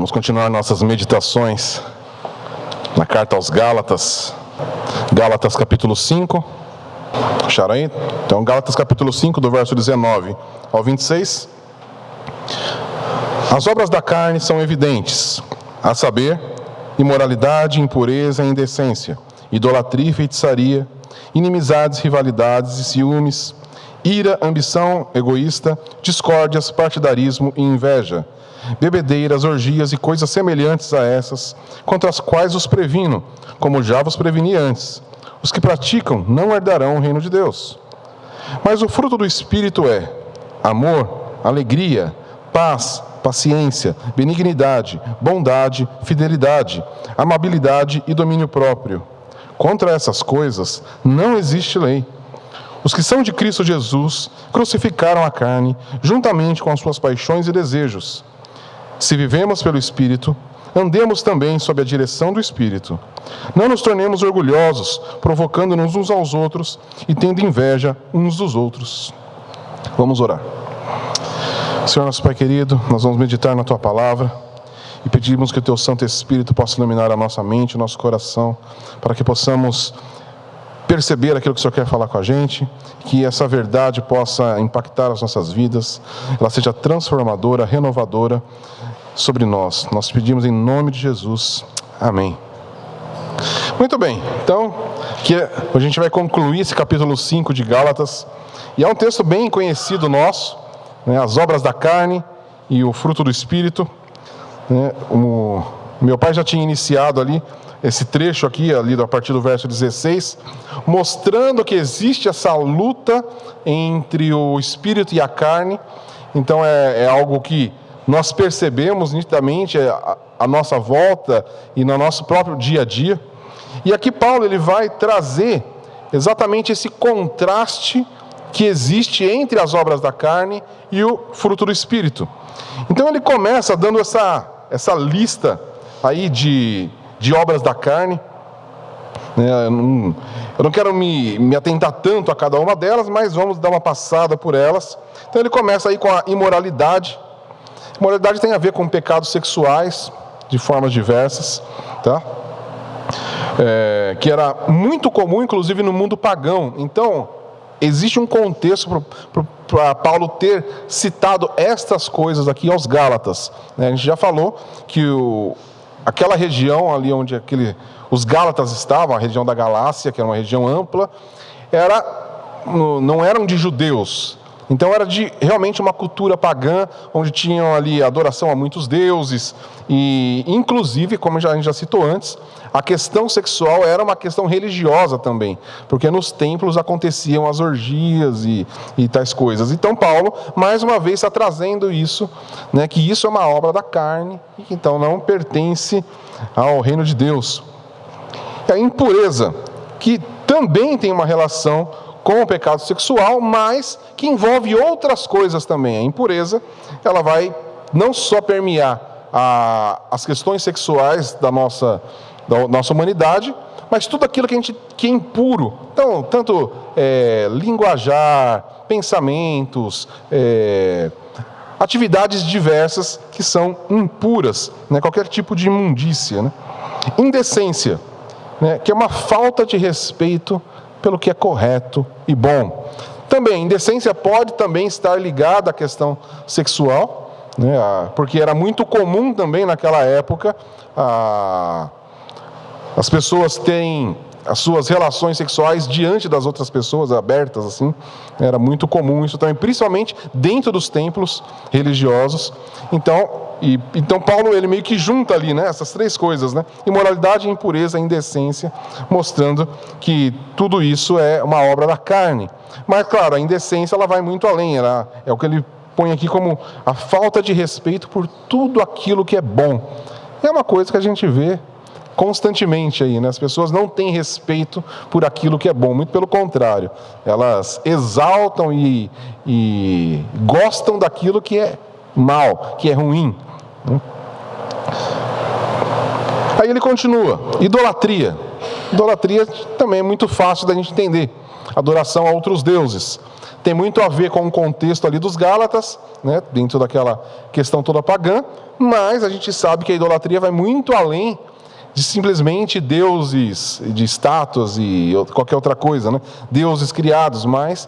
Vamos continuar nossas meditações na carta aos Gálatas. Gálatas capítulo 5. Acharam aí? Então, Gálatas capítulo 5, do verso 19 ao 26. As obras da carne são evidentes, a saber, imoralidade, impureza, indecência, idolatria e feitiçaria, inimizades, rivalidades e ciúmes, ira, ambição egoísta, discórdias, partidarismo e inveja, bebedeiras, orgias e coisas semelhantes a essas, contra as quais os previno, como já vos preveni antes. Os que praticam não herdarão o reino de Deus. Mas o fruto do Espírito é amor, alegria, paz, paciência, benignidade, bondade, fidelidade, amabilidade e domínio próprio. Contra essas coisas não existe lei. Os que são de Cristo Jesus crucificaram a carne, juntamente com as suas paixões e desejos. Se vivemos pelo Espírito, andemos também sob a direção do Espírito. Não nos tornemos orgulhosos, provocando-nos uns aos outros e tendo inveja uns dos outros. Vamos orar. Senhor nosso Pai querido, nós vamos meditar na Tua Palavra e pedimos que o Teu Santo Espírito possa iluminar a nossa mente, o nosso coração, para que possamos perceber aquilo que o Senhor quer falar com a gente, que essa verdade possa impactar as nossas vidas, ela seja transformadora, renovadora sobre nós. Nós pedimos em nome de Jesus. Amém. Muito bem, então, a gente vai concluir esse capítulo 5 de Gálatas, e é um texto bem conhecido nosso, né, as obras da carne e o fruto do Espírito. Né, o meu pai já tinha iniciado ali esse trecho aqui, ali a partir do verso 16, mostrando que existe essa luta entre o Espírito e a carne. Então é algo que nós percebemos nitidamente à nossa volta e no nosso próprio dia a dia. E aqui Paulo ele vai trazer exatamente esse contraste que existe entre as obras da carne e o fruto do Espírito. Então ele começa dando essa lista aí de obras da carne. Eu não quero me atentar tanto a cada uma delas, mas vamos dar uma passada por elas. Então ele começa aí com a imoralidade. Imoralidade tem a ver com pecados sexuais de formas diversas, tá? Que era muito comum, inclusive no mundo pagão. Então, existe um contexto para Paulo ter citado estas coisas aqui aos Gálatas. A gente já falou que aquela região ali onde os Gálatas estavam, a região da Galácia, que era uma região ampla, não eram de judeus. Então era realmente uma cultura pagã, onde tinham ali adoração a muitos deuses, e inclusive, como a gente já citou antes, a questão sexual era uma questão religiosa também, porque nos templos aconteciam as orgias e tais coisas. Então Paulo, mais uma vez, está trazendo isso, né, que isso é uma obra da carne, e que então não pertence ao reino de Deus. A impureza, que também tem uma relação com o pecado sexual, mas que envolve outras coisas também. A impureza, ela vai não só permear as questões sexuais da nossa humanidade, mas tudo aquilo que é impuro. Então, tanto linguajar, pensamentos, atividades diversas que são impuras, né? Qualquer tipo de imundícia, né? Indecência, né? Que é uma falta de respeito pelo que é correto e bom. Também, indecência pode também estar ligada à questão sexual, né? Porque era muito comum também naquela época as pessoas terem as suas relações sexuais diante das outras pessoas, abertas assim. Era muito comum isso também, principalmente dentro dos templos religiosos. Então Paulo ele meio que junta ali, né, essas três coisas, né? Imoralidade, impureza, indecência, mostrando que tudo isso é uma obra da carne. Mas claro, a indecência ela vai muito além, é o que ele põe aqui como a falta de respeito por tudo aquilo que é bom. É uma coisa que a gente vê constantemente aí, né? As pessoas não têm respeito por aquilo que é bom, muito pelo contrário, elas exaltam e gostam daquilo que é mal, que é ruim. Aí ele continua, idolatria. Idolatria também é muito fácil da gente entender. Adoração a outros deuses. Tem muito a ver com o contexto ali dos Gálatas, né, dentro daquela questão toda pagã, mas a gente sabe que a idolatria vai muito além de simplesmente deuses, de estátuas e qualquer outra coisa, né? Deuses criados, mas,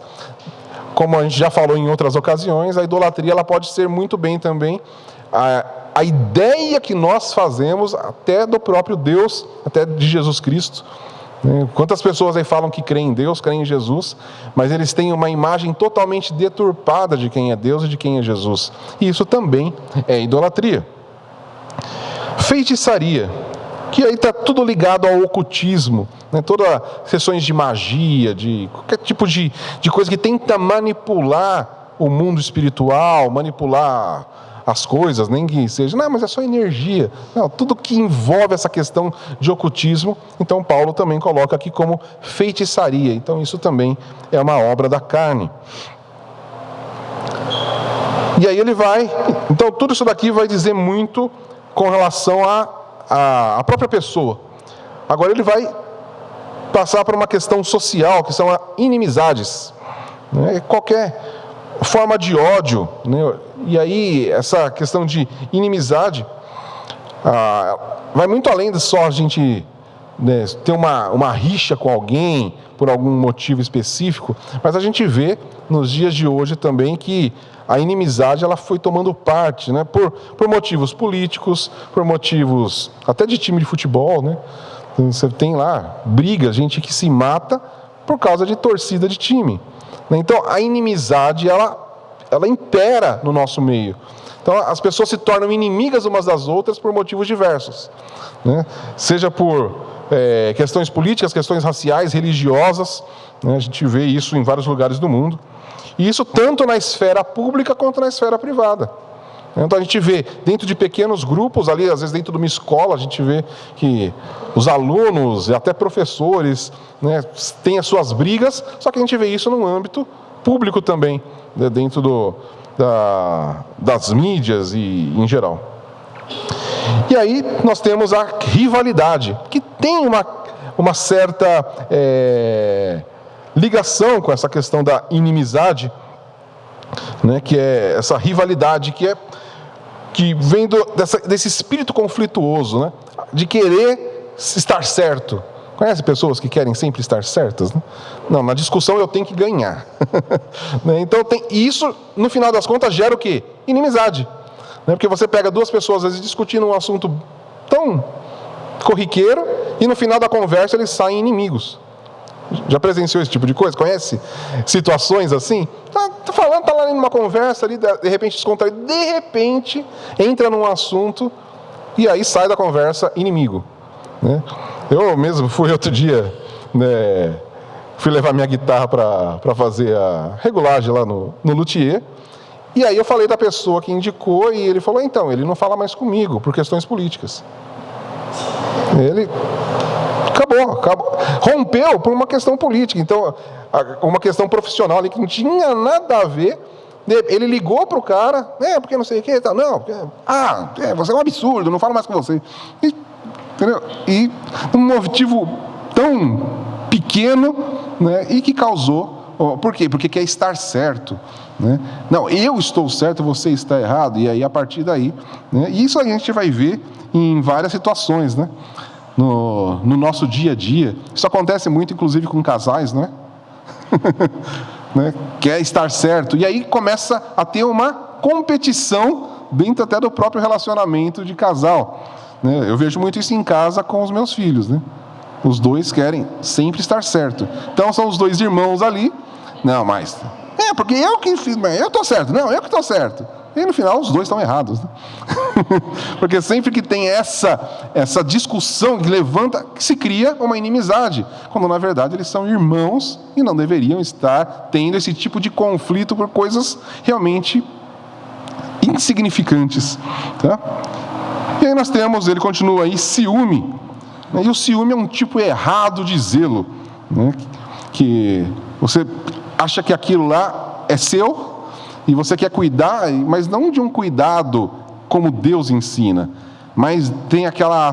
como a gente já falou em outras ocasiões, a idolatria ela pode ser muito bem também a ideia que nós fazemos até do próprio Deus, até de Jesus Cristo. Quantas pessoas aí falam que creem em Deus, creem em Jesus, mas eles têm uma imagem totalmente deturpada de quem é Deus e de quem é Jesus. E isso também é idolatria. Feitiçaria, que aí está tudo ligado ao ocultismo, né? Todas sessões de magia, de qualquer tipo de coisa que tenta manipular o mundo espiritual, manipular as coisas, nem que seja, não, mas é só energia. Não, tudo que envolve essa questão de ocultismo, então Paulo também coloca aqui como feitiçaria. Então isso também é uma obra da carne. E aí ele vai, então tudo isso daqui vai dizer muito com relação à própria pessoa. Agora ele vai passar para uma questão social, que são as inimizades, né? Qualquer forma de ódio, né? E aí essa questão de inimizade vai muito além de só a gente, né, ter uma rixa com alguém por algum motivo específico, mas a gente vê nos dias de hoje também que a inimizade ela foi tomando parte, né, por motivos políticos, por motivos até de time de futebol, né? Você tem lá briga, gente que se mata por causa de torcida de time. Então a inimizade ela impera no nosso meio. Então as pessoas se tornam inimigas umas das outras por motivos diversos, né? Seja por questões políticas, questões raciais, religiosas, né? A gente vê isso em vários lugares do mundo. E isso tanto na esfera pública quanto na esfera privada. Então a gente vê dentro de pequenos grupos ali, às vezes dentro de uma escola, a gente vê que os alunos e até professores, né, têm as suas brigas, só que a gente vê isso no âmbito público também, né, dentro das mídias e em geral. E aí nós temos a rivalidade, que tem uma certa ligação com essa questão da inimizade, né, que é essa rivalidade que vem desse espírito conflituoso, né, de querer estar certo. Conhece pessoas que querem sempre estar certas, né? Não, na discussão eu tenho que ganhar. Então isso, no final das contas, gera o quê? Inimizade. Porque você pega duas pessoas, às vezes, discutindo um assunto tão corriqueiro, e no final da conversa eles saem inimigos. Já presenciou esse tipo de coisa? Conhece situações assim? Tá falando, tá lá numa conversa ali, de repente descontraído, de repente entra num assunto e aí sai da conversa inimigo, né? Eu mesmo fui outro dia, né, fui levar minha guitarra para fazer a regulagem lá no luthier, e aí eu falei da pessoa que indicou e ele falou, então, ele não fala mais comigo por questões políticas. Ele acabou, rompeu por uma questão política, então uma questão profissional ali que não tinha nada a ver. Ele ligou para o cara, porque não sei o que, não, você é um absurdo, não falo mais com você. Entendeu? E um motivo tão pequeno, né, e que causou. Por quê? Porque quer estar certo, né? Não, eu estou certo, você está errado, e aí a partir daí, né, e isso a gente vai ver em várias situações, né? No nosso dia a dia. Isso acontece muito, inclusive, com casais, não é? Né? Quer estar certo. E aí começa a ter uma competição dentro até do próprio relacionamento de casal, né? Eu vejo muito isso em casa com os meus filhos, né? Os dois querem sempre estar certo. Então são os dois irmãos ali. Não, mas porque eu que fiz, eu estou certo. Não, eu que estou certo. E no final os dois estão errados, né? Porque sempre que tem essa discussão que levanta, que se cria uma inimizade, quando na verdade eles são irmãos e não deveriam estar tendo esse tipo de conflito por coisas realmente insignificantes, tá? E aí nós temos, ele continua aí, ciúme. E o ciúme é um tipo errado de zelo, né? Que você acha que aquilo lá é seu e você quer cuidar, mas não de um cuidado como Deus ensina, mas tem aquela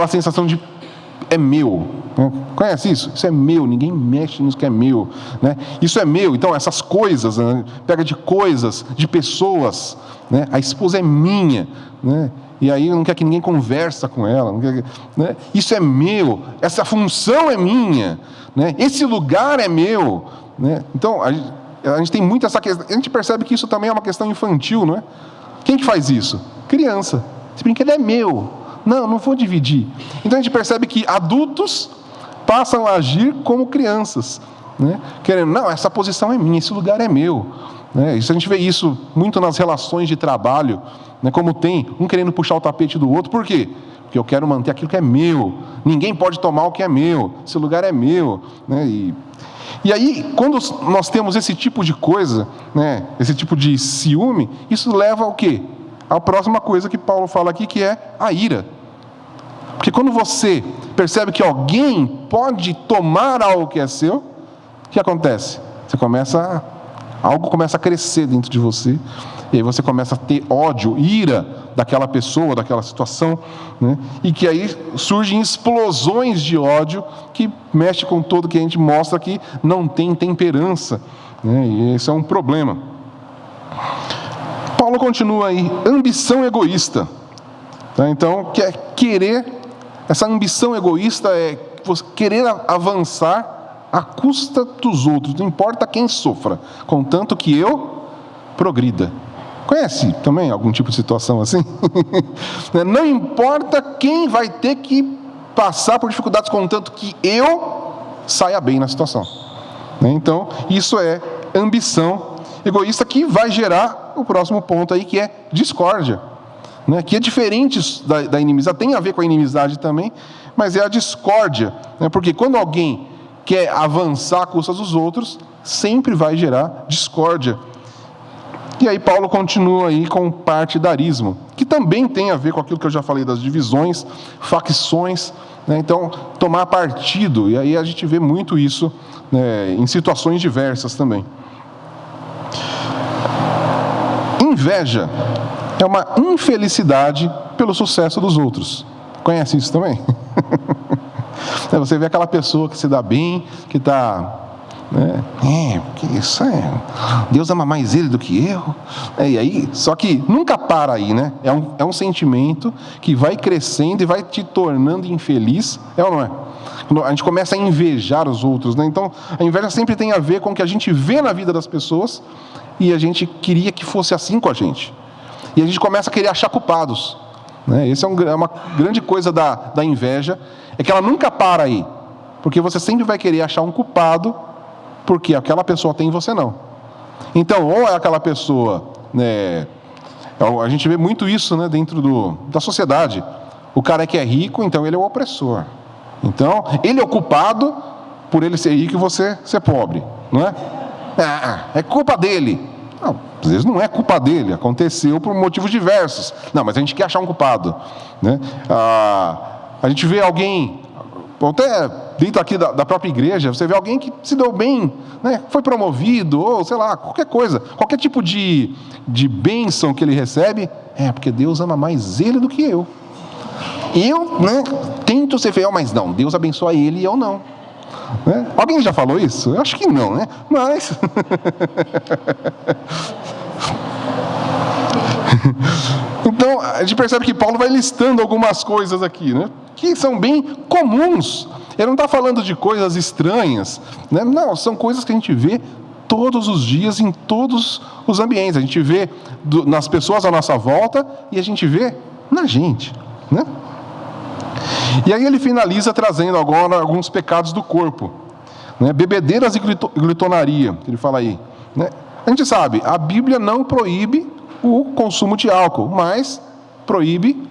sensação de é meu. Né? Conhece isso? Isso é meu, ninguém mexe nisso que é meu. Né? Isso é meu, então essas coisas, né? Pega de coisas, de pessoas, né? A esposa é minha, né? E aí não quer que ninguém conversa com ela, não quer, né? Isso é meu, essa função é minha, né? Esse lugar é meu. Né? Então, a gente tem muito essa questão, a gente percebe que isso também é uma questão infantil, não é? Quem que faz isso? Criança. Esse brinquedo é meu. Não vou dividir. Então a gente percebe que adultos passam a agir como crianças, né? Querendo, não, essa posição é minha, esse lugar é meu. Né? Isso, a gente vê isso muito nas relações de trabalho, né? Como tem um querendo puxar o tapete do outro. Por quê? Porque eu quero manter aquilo que é meu. Ninguém pode tomar o que é meu. Esse lugar é meu. Né? E aí, quando nós temos esse tipo de coisa, né? Esse tipo de ciúme, isso leva ao quê? A próxima coisa que Paulo fala aqui, que é a ira. Porque quando você percebe que alguém pode tomar algo que é seu, o que acontece? Algo começa a crescer dentro de você, e aí você começa a ter ódio, ira daquela pessoa, daquela situação, né? E que aí surgem explosões de ódio que mexe com tudo que a gente mostra que não tem temperança, né? E esse é um problema. Paulo continua aí, ambição egoísta. Tá? Então, essa ambição egoísta é você querer avançar à custa dos outros, não importa quem sofra, contanto que eu progrida. Conhece também algum tipo de situação assim? Não importa quem vai ter que passar por dificuldades, contanto que eu saia bem na situação. Então, isso é ambição egoísta, que vai gerar o próximo ponto aí, que é discórdia. Né, que é diferente da inimizade, tem a ver com a inimizade também, mas é a discórdia, né, porque quando alguém quer avançar à custa dos outros, sempre vai gerar discórdia. E aí Paulo continua aí com partidarismo, que também tem a ver com aquilo que eu já falei das divisões, facções, né, então tomar partido, e aí a gente vê muito isso, né, em situações diversas também. Inveja é uma infelicidade pelo sucesso dos outros. Conhece isso também? Você vê aquela pessoa que se dá bem, que está... que isso é... Deus ama mais ele do que eu. E aí, só que nunca para aí, né? É um sentimento que vai crescendo e vai te tornando infeliz. É ou não é? A gente começa a invejar os outros, né? Então, a inveja sempre tem a ver com o que a gente vê na vida das pessoas e a gente queria que fosse assim com a gente. E a gente começa a querer achar culpados. Né? Essa é uma grande coisa da inveja, é que ela nunca para aí. Porque você sempre vai querer achar um culpado, porque aquela pessoa tem e você não. Então, ou é aquela pessoa... né, a gente vê muito isso, né, dentro da sociedade. O cara é que é rico, então ele é o opressor. Então, ele é o culpado por ele ser rico e você ser pobre. Não é? É culpa dele. Não, às vezes não é culpa dele, aconteceu por motivos diversos. Não, mas a gente quer achar um culpado. Né? A gente vê alguém, até dentro aqui da própria igreja, você vê alguém que se deu bem, né? Foi promovido, ou sei lá, qualquer coisa, qualquer tipo de bênção que ele recebe, porque Deus ama mais ele do que eu. Eu, né, tento ser fiel, mas não, Deus abençoa ele e eu não. Né? Alguém já falou isso? Eu acho que não, né? Mas... Então, a gente percebe que Paulo vai listando algumas coisas aqui, né? Que são bem comuns. Ele não está falando de coisas estranhas, né? Não, são coisas que a gente vê todos os dias, em todos os ambientes. A gente vê nas pessoas à nossa volta e a gente vê na gente, né? E aí ele finaliza trazendo agora alguns pecados do corpo, né? Bebedeiras e glutonaria, ele fala aí, né? A gente sabe, a Bíblia não proíbe o consumo de álcool, mas proíbe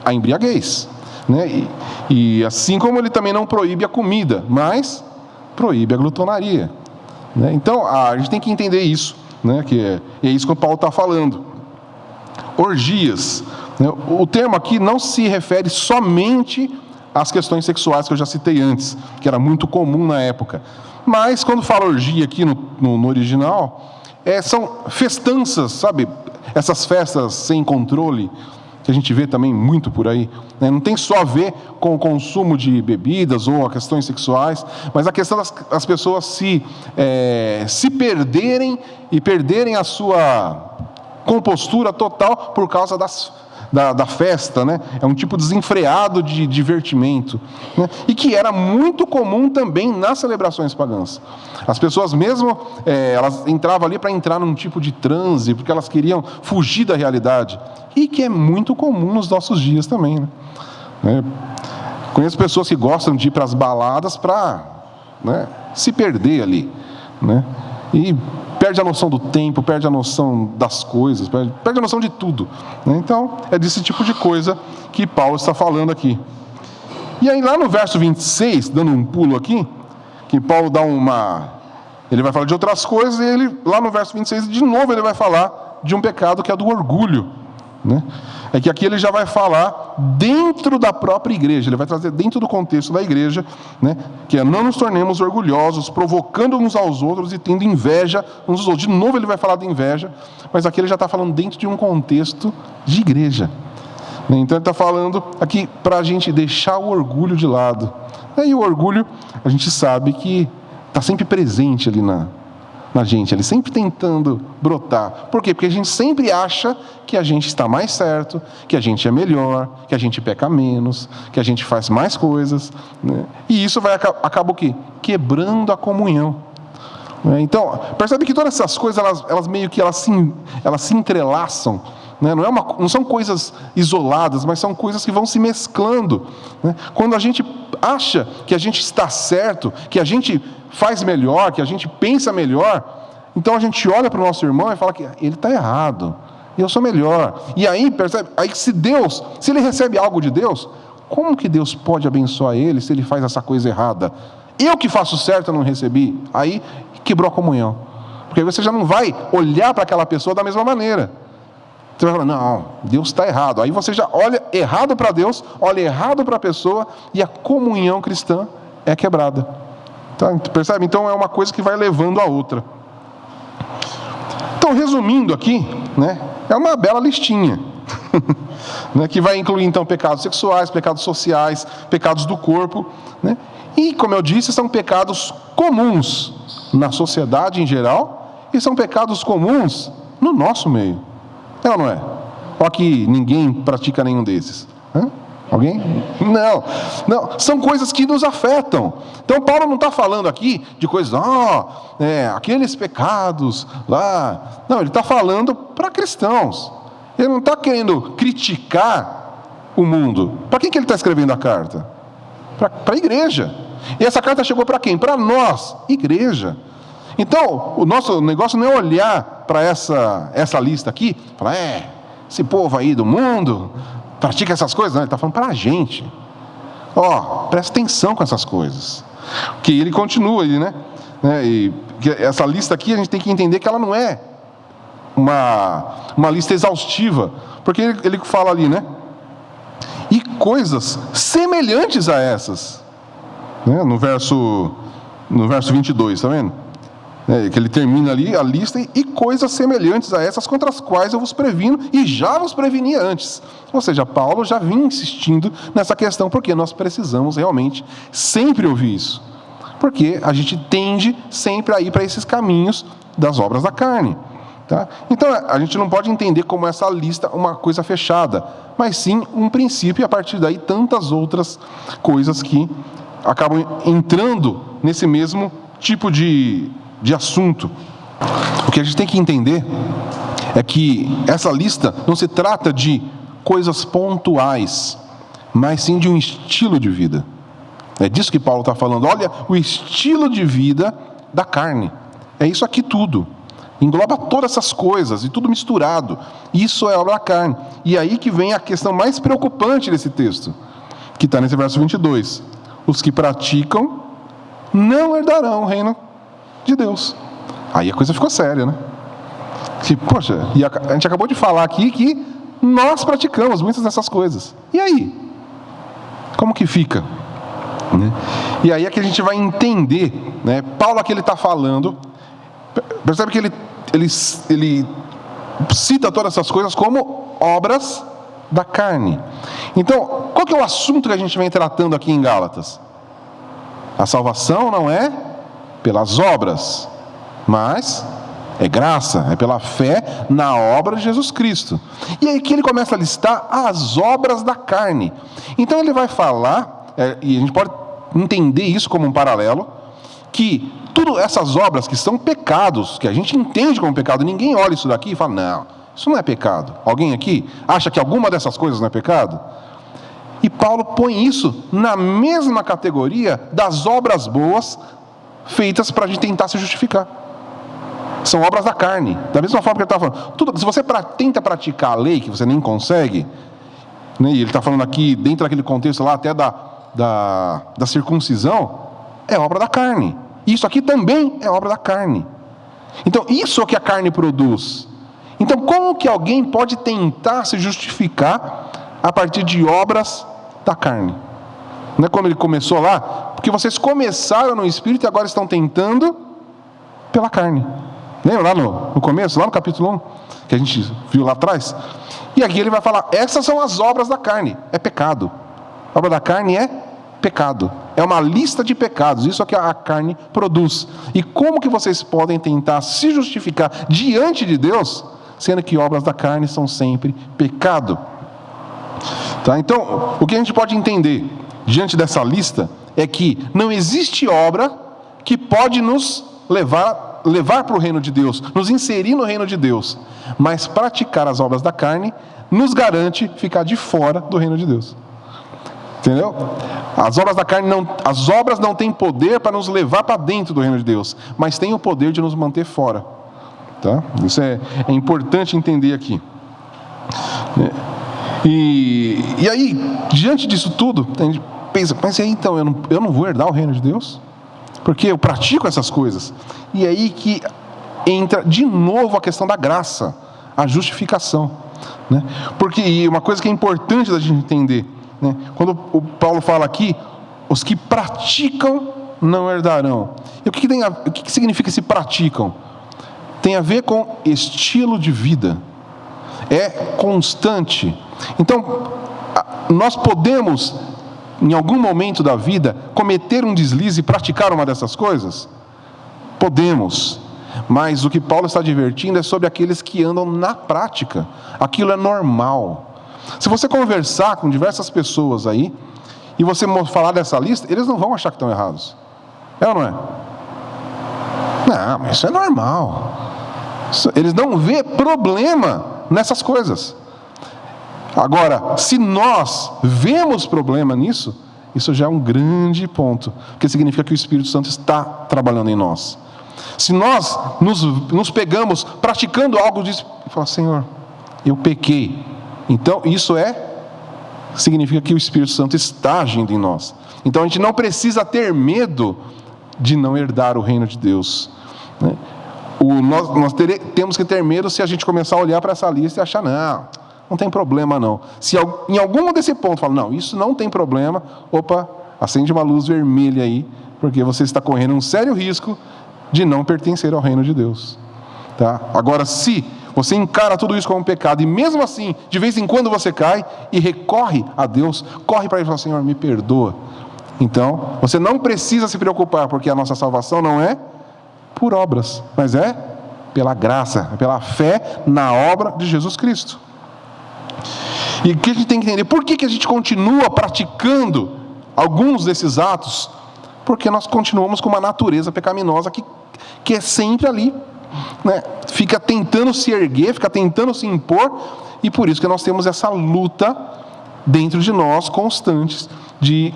a embriaguez, né? E assim como ele também não proíbe a comida, mas proíbe a glutonaria, né? Então a gente tem que entender isso, né? Que é isso que o Paulo está falando. Orgias. O termo aqui não se refere somente às questões sexuais que eu já citei antes, que era muito comum na época. Mas, quando fala orgia aqui no original, são festanças, sabe? Essas festas sem controle, que a gente vê também muito por aí, né? Não tem só a ver com o consumo de bebidas ou questões sexuais, mas a questão das pessoas se perderem e perderem a sua compostura total por causa da festa, né? É um tipo desenfreado de divertimento, né? E que era muito comum também nas celebrações pagãs. As pessoas mesmo, elas entravam ali para entrar num tipo de transe, porque elas queriam fugir da realidade, e que é muito comum nos nossos dias também, né? Conheço pessoas que gostam de ir para as baladas para, né, se perder ali, né? E perde a noção do tempo, perde a noção das coisas, perde a noção de tudo, né? Então, é desse tipo de coisa que Paulo está falando aqui. E aí, lá no verso 26, dando um pulo aqui, que Paulo ele vai falar de outras coisas, e lá no verso 26, de novo, ele vai falar de um pecado que é do orgulho, né? É que aqui ele já vai falar dentro da própria igreja, ele vai trazer dentro do contexto da igreja, né? Que é: não nos tornemos orgulhosos, provocando uns aos outros e tendo inveja uns dos outros. De novo ele vai falar de inveja, mas aqui ele já está falando dentro de um contexto de igreja, né? Então ele está falando aqui para a gente deixar o orgulho de lado. E o orgulho, a gente sabe que está sempre presente ali na gente, ele sempre tentando brotar. Por quê? Porque a gente sempre acha que a gente está mais certo, que a gente é melhor, que a gente peca menos, que a gente faz mais coisas, né? E isso acaba o quê? Quebrando a comunhão. Então, percebe que todas essas coisas, elas meio que elas se entrelaçam, né? Não são coisas isoladas, mas são coisas que vão se mesclando, né? Quando a gente acha que a gente está certo, que a gente faz melhor, que a gente pensa melhor, então a gente olha para o nosso irmão e fala que ele está errado, eu sou melhor. E aí, percebe? Aí se ele recebe algo de Deus, como que Deus pode abençoar ele se ele faz essa coisa errada? Eu que faço certo, eu não recebi. Aí quebrou a comunhão, porque aí você já não vai olhar para aquela pessoa da mesma maneira. Você vai falar: não, Deus está errado. Aí você já olha errado para Deus, olha errado para a pessoa, e a comunhão cristã é quebrada. Tá? Percebe? Então é uma coisa que vai levando a outra. Então, resumindo aqui, né, é uma bela listinha, né, que vai incluir então pecados sexuais, pecados sociais, pecados do corpo, né? E, como eu disse, são pecados comuns na sociedade em geral, e são pecados comuns no nosso meio. É ou não é? Ou aqui ninguém pratica nenhum desses? Alguém? Não, são coisas que nos afetam. Então Paulo não está falando aqui de coisas, aqueles pecados lá. Não, ele está falando para cristãos. Ele não está querendo criticar o mundo. Para quem que ele está escrevendo a carta? Para a igreja. E essa carta chegou para quem? Para nós, igreja. Então, o nosso negócio não é olhar para essa lista aqui e falar: esse povo aí do mundo pratica essas coisas. Não, ele está falando para a gente. Presta atenção com essas coisas. Que ele continua aí, né? E que essa lista aqui, a gente tem que entender que ela não é uma lista exaustiva. Porque ele fala ali, né? E coisas semelhantes a essas. Né? No verso 22, está vendo? Que ele termina ali a lista: e coisas semelhantes a essas, contra as quais eu vos previno e já vos preveni antes. Ou seja, Paulo já vinha insistindo nessa questão, porque nós precisamos realmente sempre ouvir isso, porque a gente tende sempre a ir para esses caminhos das obras da carne, tá? Então a gente não pode entender como essa lista uma coisa fechada, mas sim um princípio, e a partir daí tantas outras coisas que acabam entrando nesse mesmo tipo de assunto. O que a gente tem que entender é que essa lista não se trata de coisas pontuais, mas sim de um estilo de vida. É disso que Paulo está falando. Olha o estilo de vida da carne. É isso aqui tudo. Engloba todas essas coisas e tudo misturado. Isso é obra da carne. E aí que vem a questão mais preocupante desse texto, que está nesse verso 22. Os que praticam não herdarão o reino de Deus. Aí a coisa ficou séria, né? Poxa, e a gente acabou de falar aqui que nós praticamos muitas dessas coisas. E aí? Como que fica? Né? E aí é que a gente vai entender, né? Paulo aqui ele está falando, percebe que ele cita todas essas coisas como obras da carne. Então, qual que é o assunto que a gente vem tratando aqui em Gálatas? A salvação não é pelas obras, mas é graça, é pela fé na obra de Jesus Cristo. E aí que ele começa a listar as obras da carne. Então ele vai falar, e a gente pode entender isso como um paralelo, que todas essas obras que são pecados, que a gente entende como pecado, ninguém olha isso daqui e fala, não, isso não é pecado. Alguém aqui acha que alguma dessas coisas não é pecado? E Paulo põe isso na mesma categoria das obras boas feitas para a gente tentar se justificar. São obras da carne. Da mesma forma que ele está falando. Se você tenta praticar a lei, que você nem consegue, né, e ele está falando aqui, dentro daquele contexto lá até da circuncisão, é obra da carne. Isso aqui também é obra da carne. Então, isso é o que a carne produz. Então, como que alguém pode tentar se justificar a partir de obras da carne? Não é como ele começou lá? Porque vocês começaram no Espírito e agora estão tentando pela carne. Lembra lá no começo, lá no capítulo 1, que a gente viu lá atrás? E aqui ele vai falar, essas são as obras da carne, é pecado. A obra da carne é pecado. É uma lista de pecados, isso é o que a carne produz. E como que vocês podem tentar se justificar diante de Deus, sendo que obras da carne são sempre pecado? Tá? Então, o que a gente pode entender diante dessa lista é que não existe obra que pode nos levar para o reino de Deus, nos inserir no reino de Deus, mas praticar as obras da carne nos garante ficar de fora do reino de Deus. Entendeu? As obras da carne as obras não têm poder para nos levar para dentro do reino de Deus, mas têm o poder de nos manter fora. Tá? Isso é importante entender aqui. E aí, diante disso tudo, a gente pensa, mas aí então, eu não vou herdar o reino de Deus? Porque eu pratico essas coisas. E aí que entra de novo a questão da graça, a justificação. Né? Porque uma coisa que é importante da gente entender, né? Quando o Paulo fala aqui, os que praticam não herdarão. E o que significa esse praticam? Tem a ver com estilo de vida. É constante. Então, nós podemos, em algum momento da vida, cometer um deslize e praticar uma dessas coisas? Podemos. Mas o que Paulo está advertindo é sobre aqueles que andam na prática. Aquilo é normal. Se você conversar com diversas pessoas aí, e você falar dessa lista, eles não vão achar que estão errados. É ou não é? Não, mas isso é normal. Eles não vê problema nessas coisas. Agora, se nós vemos problema nisso, isso já é um grande ponto, porque significa que o Espírito Santo está trabalhando em nós. Se nós nos pegamos praticando algo disso, e falamos, Senhor, eu pequei. Então, isso significa que o Espírito Santo está agindo em nós. Então, a gente não precisa ter medo de não herdar o reino de Deus. Né? Nós temos que ter medo se a gente começar a olhar para essa lista e achar, não tem problema não. Se em algum desse ponto fala, não, isso não tem problema, opa, acende uma luz vermelha aí, porque você está correndo um sério risco de não pertencer ao reino de Deus. Tá? Agora, se você encara tudo isso como um pecado, e mesmo assim, de vez em quando você cai e recorre a Deus, corre para ele e fala, Senhor, me perdoa. Então, você não precisa se preocupar, porque a nossa salvação não é por obras, mas é pela graça, pela fé na obra de Jesus Cristo. E o que a gente tem que entender? Por que a gente continua praticando alguns desses atos? Porque nós continuamos com uma natureza pecaminosa que é sempre ali, né? Fica tentando se erguer, fica tentando se impor, e por isso que nós temos essa luta dentro de nós constantes de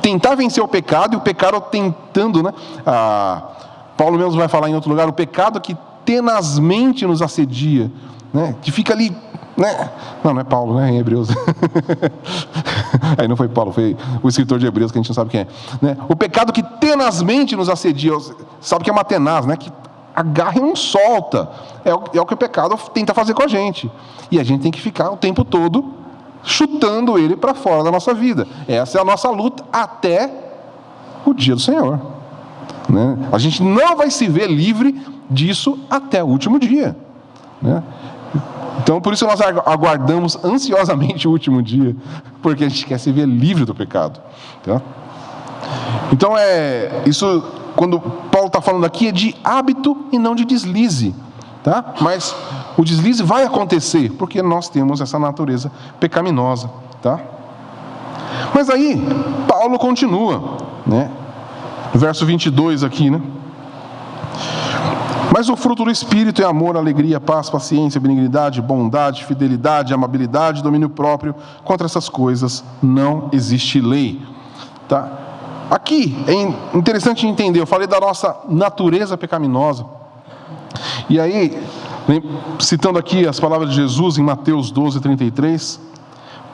tentar vencer o pecado, e o pecado tentando, né? Paulo mesmo vai falar em outro lugar, o pecado que tenazmente nos assedia, né? Que fica ali, né? Não é Paulo, né? Em Hebreus. Aí não foi Paulo, foi o escritor de Hebreus, que a gente não sabe quem é, né? O pecado que tenazmente nos assedia, sabe que é uma tenaz, né? Que agarra e não solta. É o que o pecado tenta fazer com a gente. E a gente tem que ficar o tempo todo chutando ele para fora da nossa vida. Essa é a nossa luta até o dia do Senhor. Né? A gente não vai se ver livre disso até o último dia. Né? Então, por isso nós aguardamos ansiosamente o último dia, porque a gente quer se ver livre do pecado. Tá? Então, isso, quando Paulo está falando aqui, é de hábito e não de deslize. Tá? Mas o deslize vai acontecer, porque nós temos essa natureza pecaminosa. Tá? Mas aí, Paulo continua, né? No verso 22 aqui, né? Mas o fruto do Espírito é amor, alegria, paz, paciência, benignidade, bondade, fidelidade, amabilidade, domínio próprio. Contra essas coisas não existe lei. Tá? Aqui é interessante entender, eu falei da nossa natureza pecaminosa. E aí, citando aqui as palavras de Jesus em Mateus 12:33,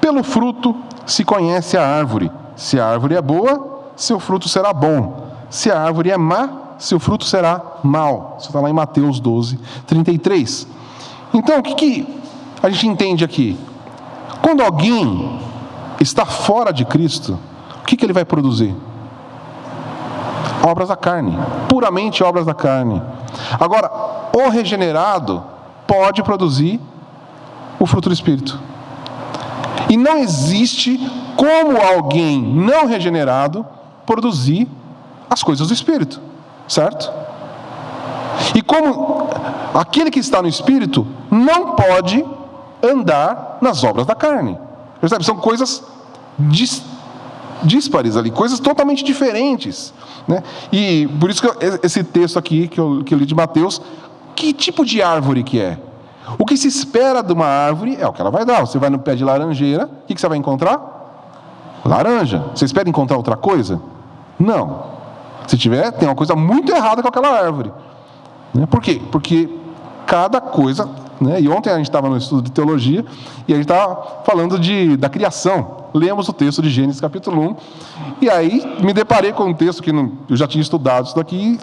pelo fruto se conhece a árvore. Se a árvore é boa, seu fruto será bom. Se a árvore é má, seu fruto será mau. Isso está lá em Mateus 12:33. Então, o que a gente entende aqui? Quando alguém está fora de Cristo, o que ele vai produzir? Obras da carne, puramente obras da carne. Agora, o regenerado pode produzir o fruto do Espírito. E não existe como alguém não regenerado produzir as coisas do Espírito, certo? E como aquele que está no Espírito não pode andar nas obras da carne. Percebe? São coisas díspares ali, coisas totalmente diferentes, né? E por isso que esse texto aqui que eu li de Mateus, que tipo de árvore que é? O que se espera de uma árvore é o que ela vai dar. Você vai no pé de laranjeira, o que você vai encontrar? Laranja. Você espera encontrar outra coisa? Não. Se tiver, tem uma coisa muito errada com aquela árvore. Por quê? Porque cada coisa, né? E ontem a gente estava no estudo de teologia e a gente estava falando da criação. Lemos o texto de Gênesis capítulo 1 e aí me deparei com um texto que eu já tinha estudado isso daqui.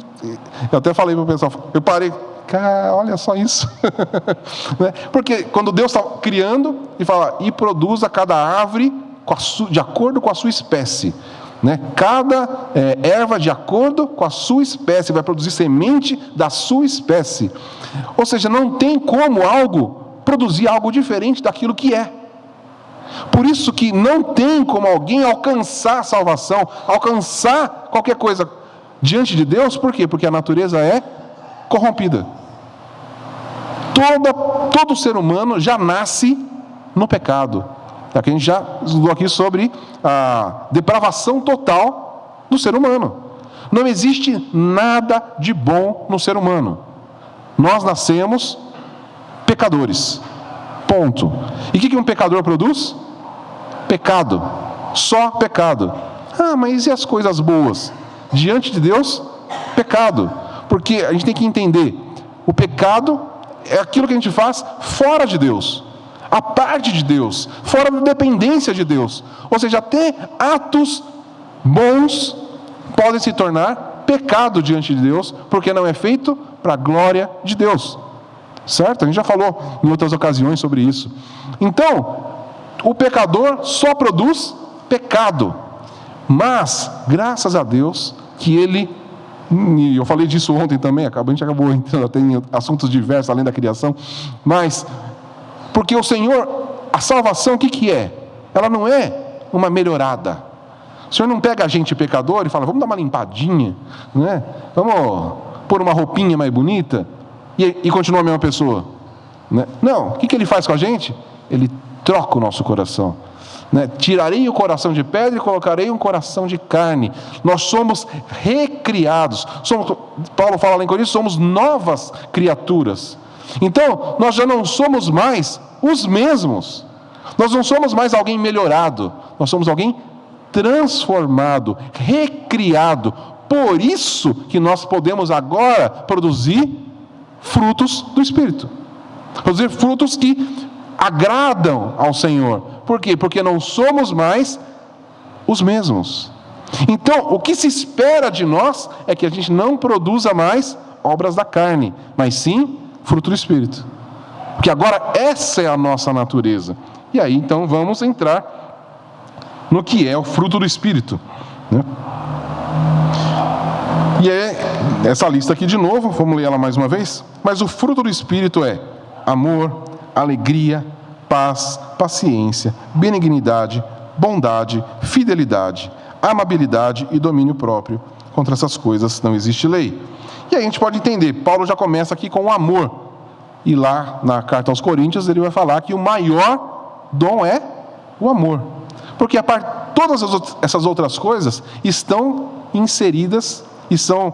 Eu até falei para o pessoal, eu parei, cara, olha só isso. Né? Porque quando Deus está criando, Ele fala, e produza cada árvore de acordo com a sua espécie. Né? Cada erva de acordo com a sua espécie, vai produzir semente da sua espécie. Ou seja, não tem como algo produzir algo diferente daquilo que é. Por isso que não tem como alguém alcançar a salvação, alcançar qualquer coisa diante de Deus. Por quê? Porque a natureza é corrompida. Todo ser humano já nasce no pecado. Aqui a gente já estudou aqui sobre a depravação total do ser humano. Não existe nada de bom no ser humano. Nós nascemos pecadores. Ponto. E o que um pecador produz? Pecado. Só pecado. Ah, mas e as coisas boas? Diante de Deus, pecado. Porque a gente tem que entender, o pecado é aquilo que a gente faz fora de Deus. A parte de Deus, fora da dependência de Deus. Ou seja, até atos bons podem se tornar pecado diante de Deus, porque não é feito para a glória de Deus. Certo? A gente já falou em outras ocasiões sobre isso. Então, o pecador só produz pecado. Mas, graças a Deus, que ele, e eu falei disso ontem também, a gente acabou entrando até em assuntos diversos, além da criação, mas porque o Senhor, a salvação, o que é? Ela não é uma melhorada. O Senhor não pega a gente pecador e fala, vamos dar uma limpadinha, né? Vamos pôr uma roupinha mais bonita e continua a mesma pessoa, né? Não, o que Ele faz com a gente? Ele troca o nosso coração, né? Tirarei o coração de pedra e colocarei um coração de carne. Nós somos recriados. Paulo fala lá em Coríntios, somos novas criaturas. Então, nós já não somos mais os mesmos. Nós não somos mais alguém melhorado. Nós somos alguém transformado, recriado. Por isso que nós podemos agora produzir frutos do Espírito. Produzir frutos que agradam ao Senhor. Por quê? Porque não somos mais os mesmos. Então, o que se espera de nós é que a gente não produza mais obras da carne, mas sim fruto do Espírito. Porque agora essa é a nossa natureza. E aí então vamos entrar no que é o fruto do Espírito, né? E é essa lista aqui de novo, vamos ler ela mais uma vez. Mas o fruto do Espírito é amor, alegria, paz, paciência, benignidade, bondade, fidelidade, amabilidade e domínio próprio. Contra essas coisas não existe lei. E aí a gente pode entender, Paulo já começa aqui com o amor. E lá na carta aos Coríntios ele vai falar que o maior dom é o amor. Porque todas essas outras coisas estão inseridas e são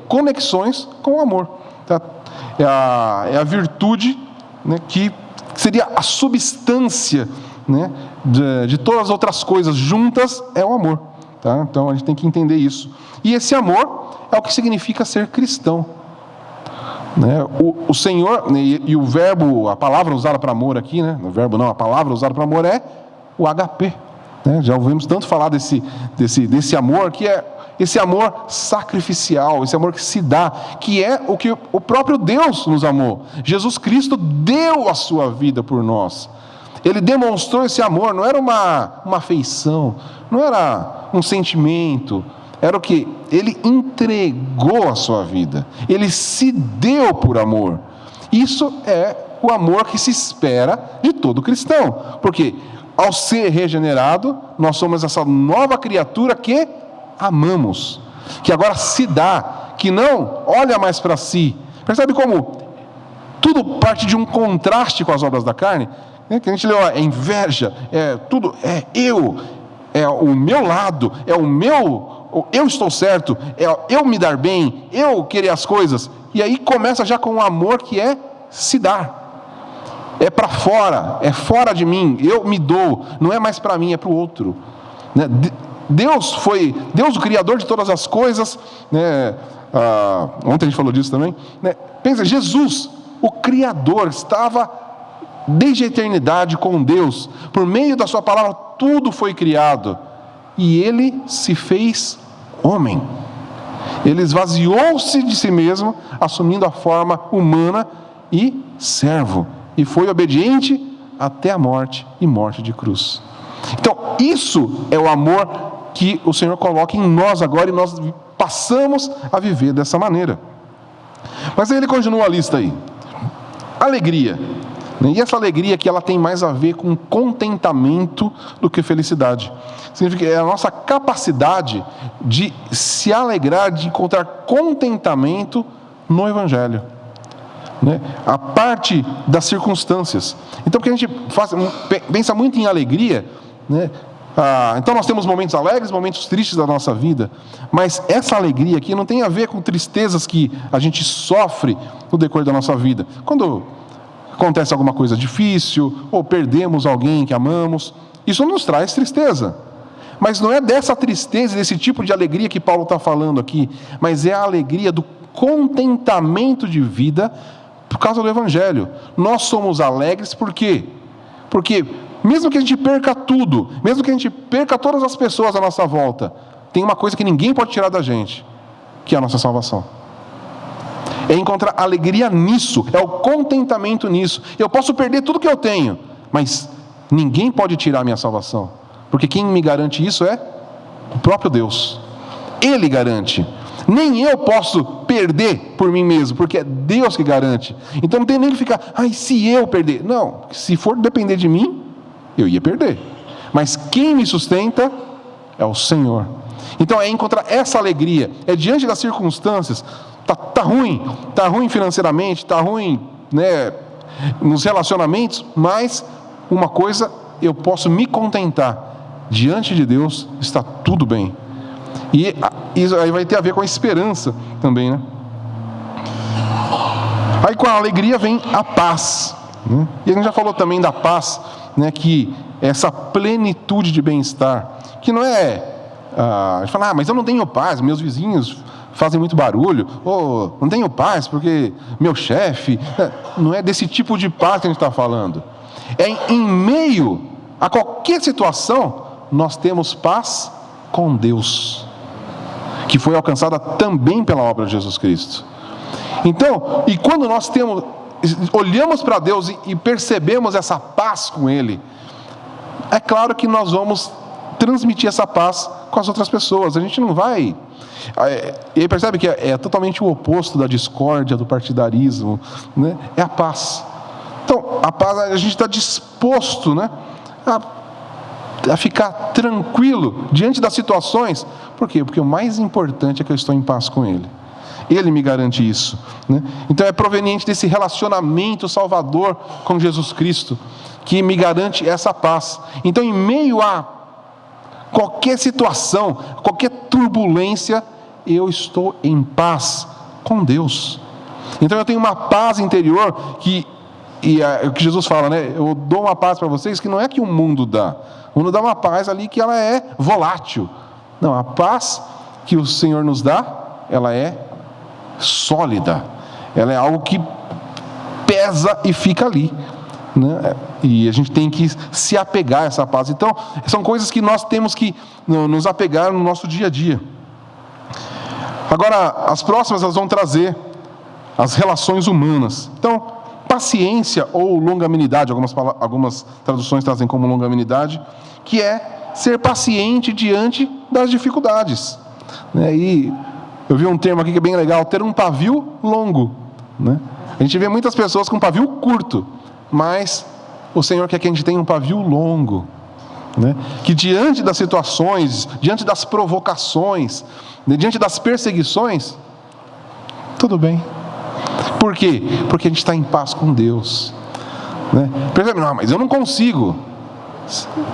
conexões com o amor. Tá? É a virtude, né, que seria a substância, né, de todas as outras coisas juntas, é o amor. Tá? Então a gente tem que entender isso. E esse amor é o que significa ser cristão. Né? O Senhor, e o verbo, a palavra usada para amor aqui, né? O verbo não, a palavra usada para amor é o agape. Né? Já ouvimos tanto falar desse amor, que é esse amor sacrificial, esse amor que se dá, que é o que o próprio Deus nos amou. Jesus Cristo deu a sua vida por nós. Ele demonstrou esse amor, não era uma afeição, não era um sentimento, era o que? Ele entregou a sua vida, ele se deu por amor. Isso é o amor que se espera de todo cristão, porque ao ser regenerado, nós somos essa nova criatura que amamos, que agora se dá, que não olha mais para si. Percebe como tudo parte de um contraste com as obras da carne? Que a gente lê, é inveja, tudo é eu, é o meu lado, é o meu, eu estou certo, é eu me dar bem, eu querer as coisas. E aí começa já com um amor que é se dar. É para fora, é fora de mim, eu me dou, não é mais para mim, é para o outro. Né? Deus, o Criador de todas as coisas, né? Ontem a gente falou disso também. Né? Pensa, Jesus, o Criador, estava desde a eternidade com Deus, por meio da sua palavra, tudo foi criado, e Ele se fez homem. Ele esvaziou-se de si mesmo, assumindo a forma humana e servo, e foi obediente até a morte, e morte de cruz. Então, isso é o amor que o Senhor coloca em nós agora, e nós passamos a viver dessa maneira. Mas aí ele continua a lista aí. Alegria. E essa alegria aqui, ela tem mais a ver com contentamento do que felicidade. Significa que é a nossa capacidade de se alegrar, de encontrar contentamento no Evangelho. Né? A parte das circunstâncias. Então, porque a gente pensa muito em alegria, né? Então nós temos momentos alegres, momentos tristes da nossa vida, mas essa alegria aqui não tem a ver com tristezas que a gente sofre no decorrer da nossa vida. Quando acontece alguma coisa difícil, ou perdemos alguém que amamos, isso nos traz tristeza. Mas não é dessa tristeza, desse tipo de alegria que Paulo está falando aqui, mas é a alegria do contentamento de vida por causa do Evangelho. Nós somos alegres por quê? Porque mesmo que a gente perca tudo, mesmo que a gente perca todas as pessoas à nossa volta, tem uma coisa que ninguém pode tirar da gente, que é a nossa salvação. É encontrar alegria nisso, é o contentamento nisso. Eu posso perder tudo que eu tenho, mas ninguém pode tirar a minha salvação, porque quem me garante isso é o próprio Deus. Ele garante. Nem eu posso perder por mim mesmo, porque é Deus que garante. Então não tem nem que ficar, se eu perder. Não, se for depender de mim, eu ia perder. Mas quem me sustenta é o Senhor. Então é encontrar essa alegria, é diante das circunstâncias. Tá ruim financeiramente, tá ruim, né, nos relacionamentos, mas uma coisa, eu posso me contentar. Diante de Deus está tudo bem. E isso aí vai ter a ver com a esperança também, né? Aí com a alegria vem a paz, né? E a gente já falou também da paz, né, que é essa plenitude de bem-estar, que não é a gente fala, mas eu não tenho paz, meus vizinhos fazem muito barulho, ou não tenho paz porque meu chefe, não é desse tipo de paz que a gente está falando. É em meio a qualquer situação, nós temos paz com Deus, que foi alcançada também pela obra de Jesus Cristo. Então, e quando nós olhamos para Deus e percebemos essa paz com Ele, é claro que nós vamos transmitir essa paz com as outras pessoas. A gente não vai... E aí percebe que é totalmente o oposto da discórdia, do partidarismo, né? É a paz. Então, a paz, a gente está disposto, né, a ficar tranquilo diante das situações. Por quê? Porque o mais importante é que eu estou em paz com Ele. Ele me garante isso, né? Então é proveniente desse relacionamento salvador com Jesus Cristo que me garante essa paz. Então, em meio a qualquer situação, qualquer turbulência, eu estou em paz com Deus. Então eu tenho uma paz interior que o que Jesus fala, né? Eu dou uma paz para vocês que não é que o mundo dá. O mundo dá uma paz ali que ela é volátil. Não, a paz que o Senhor nos dá, ela é sólida. Ela é algo que pesa e fica ali, né? E a gente tem que se apegar a essa paz. Então, são coisas que nós temos que nos apegar no nosso dia a dia. Agora, as próximas, elas vão trazer as relações humanas. Então, paciência ou longanimidade, algumas traduções trazem como longanimidade, que é ser paciente diante das dificuldades, né? E eu vi um termo aqui que é bem legal, ter um pavio longo, né? A gente vê muitas pessoas com pavio curto, mas o Senhor quer que a gente tenha um pavio longo, né? Que diante das situações, diante das provocações, diante das perseguições, tudo bem. Por quê? Porque a gente está em paz com Deus, né? Percebe? Não, mas eu não consigo.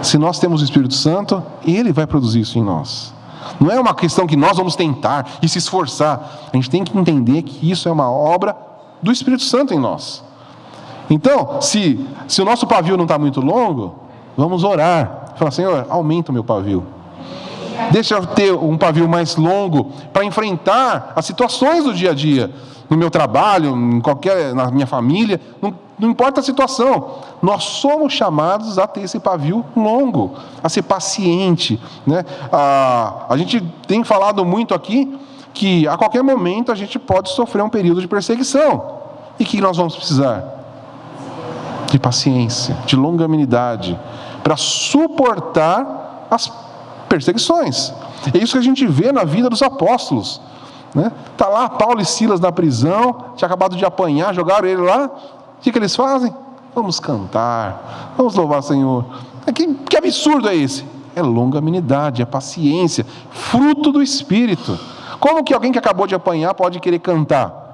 Se nós temos o Espírito Santo, Ele vai produzir isso em nós. Não é uma questão que nós vamos tentar e se esforçar. A gente tem que entender que isso é uma obra do Espírito Santo em nós. Então, se o nosso pavio não está muito longo, vamos orar. Falar, Senhor, aumenta o meu pavio. Deixa eu ter um pavio mais longo para enfrentar as situações do dia a dia. No meu trabalho, na minha família, não importa a situação. Nós somos chamados a ter esse pavio longo, a ser paciente, né? A gente tem falado muito aqui que a qualquer momento a gente pode sofrer um período de perseguição. E que nós vamos precisar? De paciência, de longanimidade, para suportar as perseguições. É isso que a gente vê na vida dos apóstolos, né? Tá lá Paulo e Silas na prisão, tinha acabado de apanhar, jogaram ele lá. O que eles fazem? Vamos cantar, vamos louvar o Senhor. Que absurdo é esse? É longanimidade, é paciência, fruto do Espírito. Como que alguém que acabou de apanhar pode querer cantar?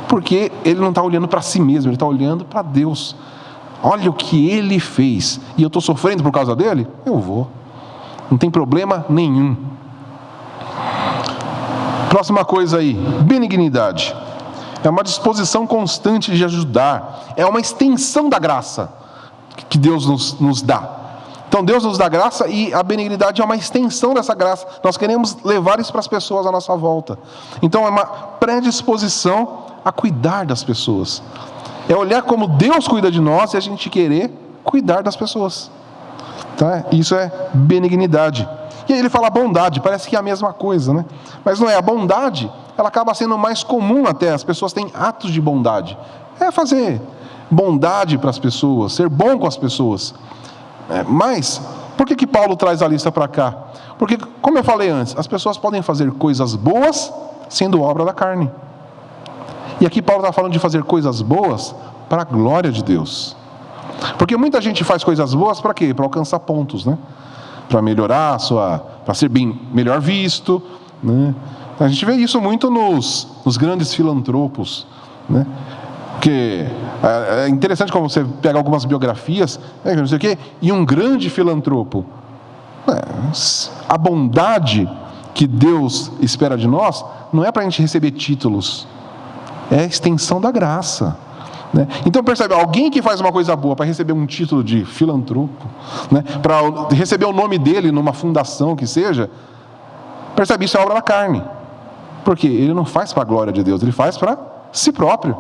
Porque ele não está olhando para si mesmo, ele está olhando para Deus. Olha o que ele fez, e eu estou sofrendo por causa dele? Eu vou. Não tem problema nenhum. Próxima coisa aí, benignidade. É uma disposição constante de ajudar. É uma extensão da graça que Deus nos dá. Então Deus nos dá graça e a benignidade é uma extensão dessa graça. Nós queremos levar isso para as pessoas à nossa volta. Então é uma predisposição a cuidar das pessoas. É olhar como Deus cuida de nós e a gente querer cuidar das pessoas. Tá? Isso é benignidade. E aí ele fala bondade, parece que é a mesma coisa, né? Mas não é. A bondade, ela acaba sendo mais comum até. As pessoas têm atos de bondade. É fazer bondade para as pessoas, ser bom com as pessoas. Mas, por que Paulo traz a lista para cá? Porque, como eu falei antes, as pessoas podem fazer coisas boas sendo obra da carne. E aqui Paulo está falando de fazer coisas boas para a glória de Deus. Porque muita gente faz coisas boas para quê? Para alcançar pontos, né? Para melhorar para ser melhor visto, né? A gente vê isso muito nos grandes filantropos, né? Porque é interessante como você pega algumas biografias, né, não sei o quê, e um grande filantropo. A bondade que Deus espera de nós não é para a gente receber títulos, é a extensão da graça, né? Então percebe, alguém que faz uma coisa boa para receber um título de filantropo, né, para receber o nome dele numa fundação que seja, percebe, isso é obra da carne. Porque ele não faz para a glória de Deus, ele faz para si próprio.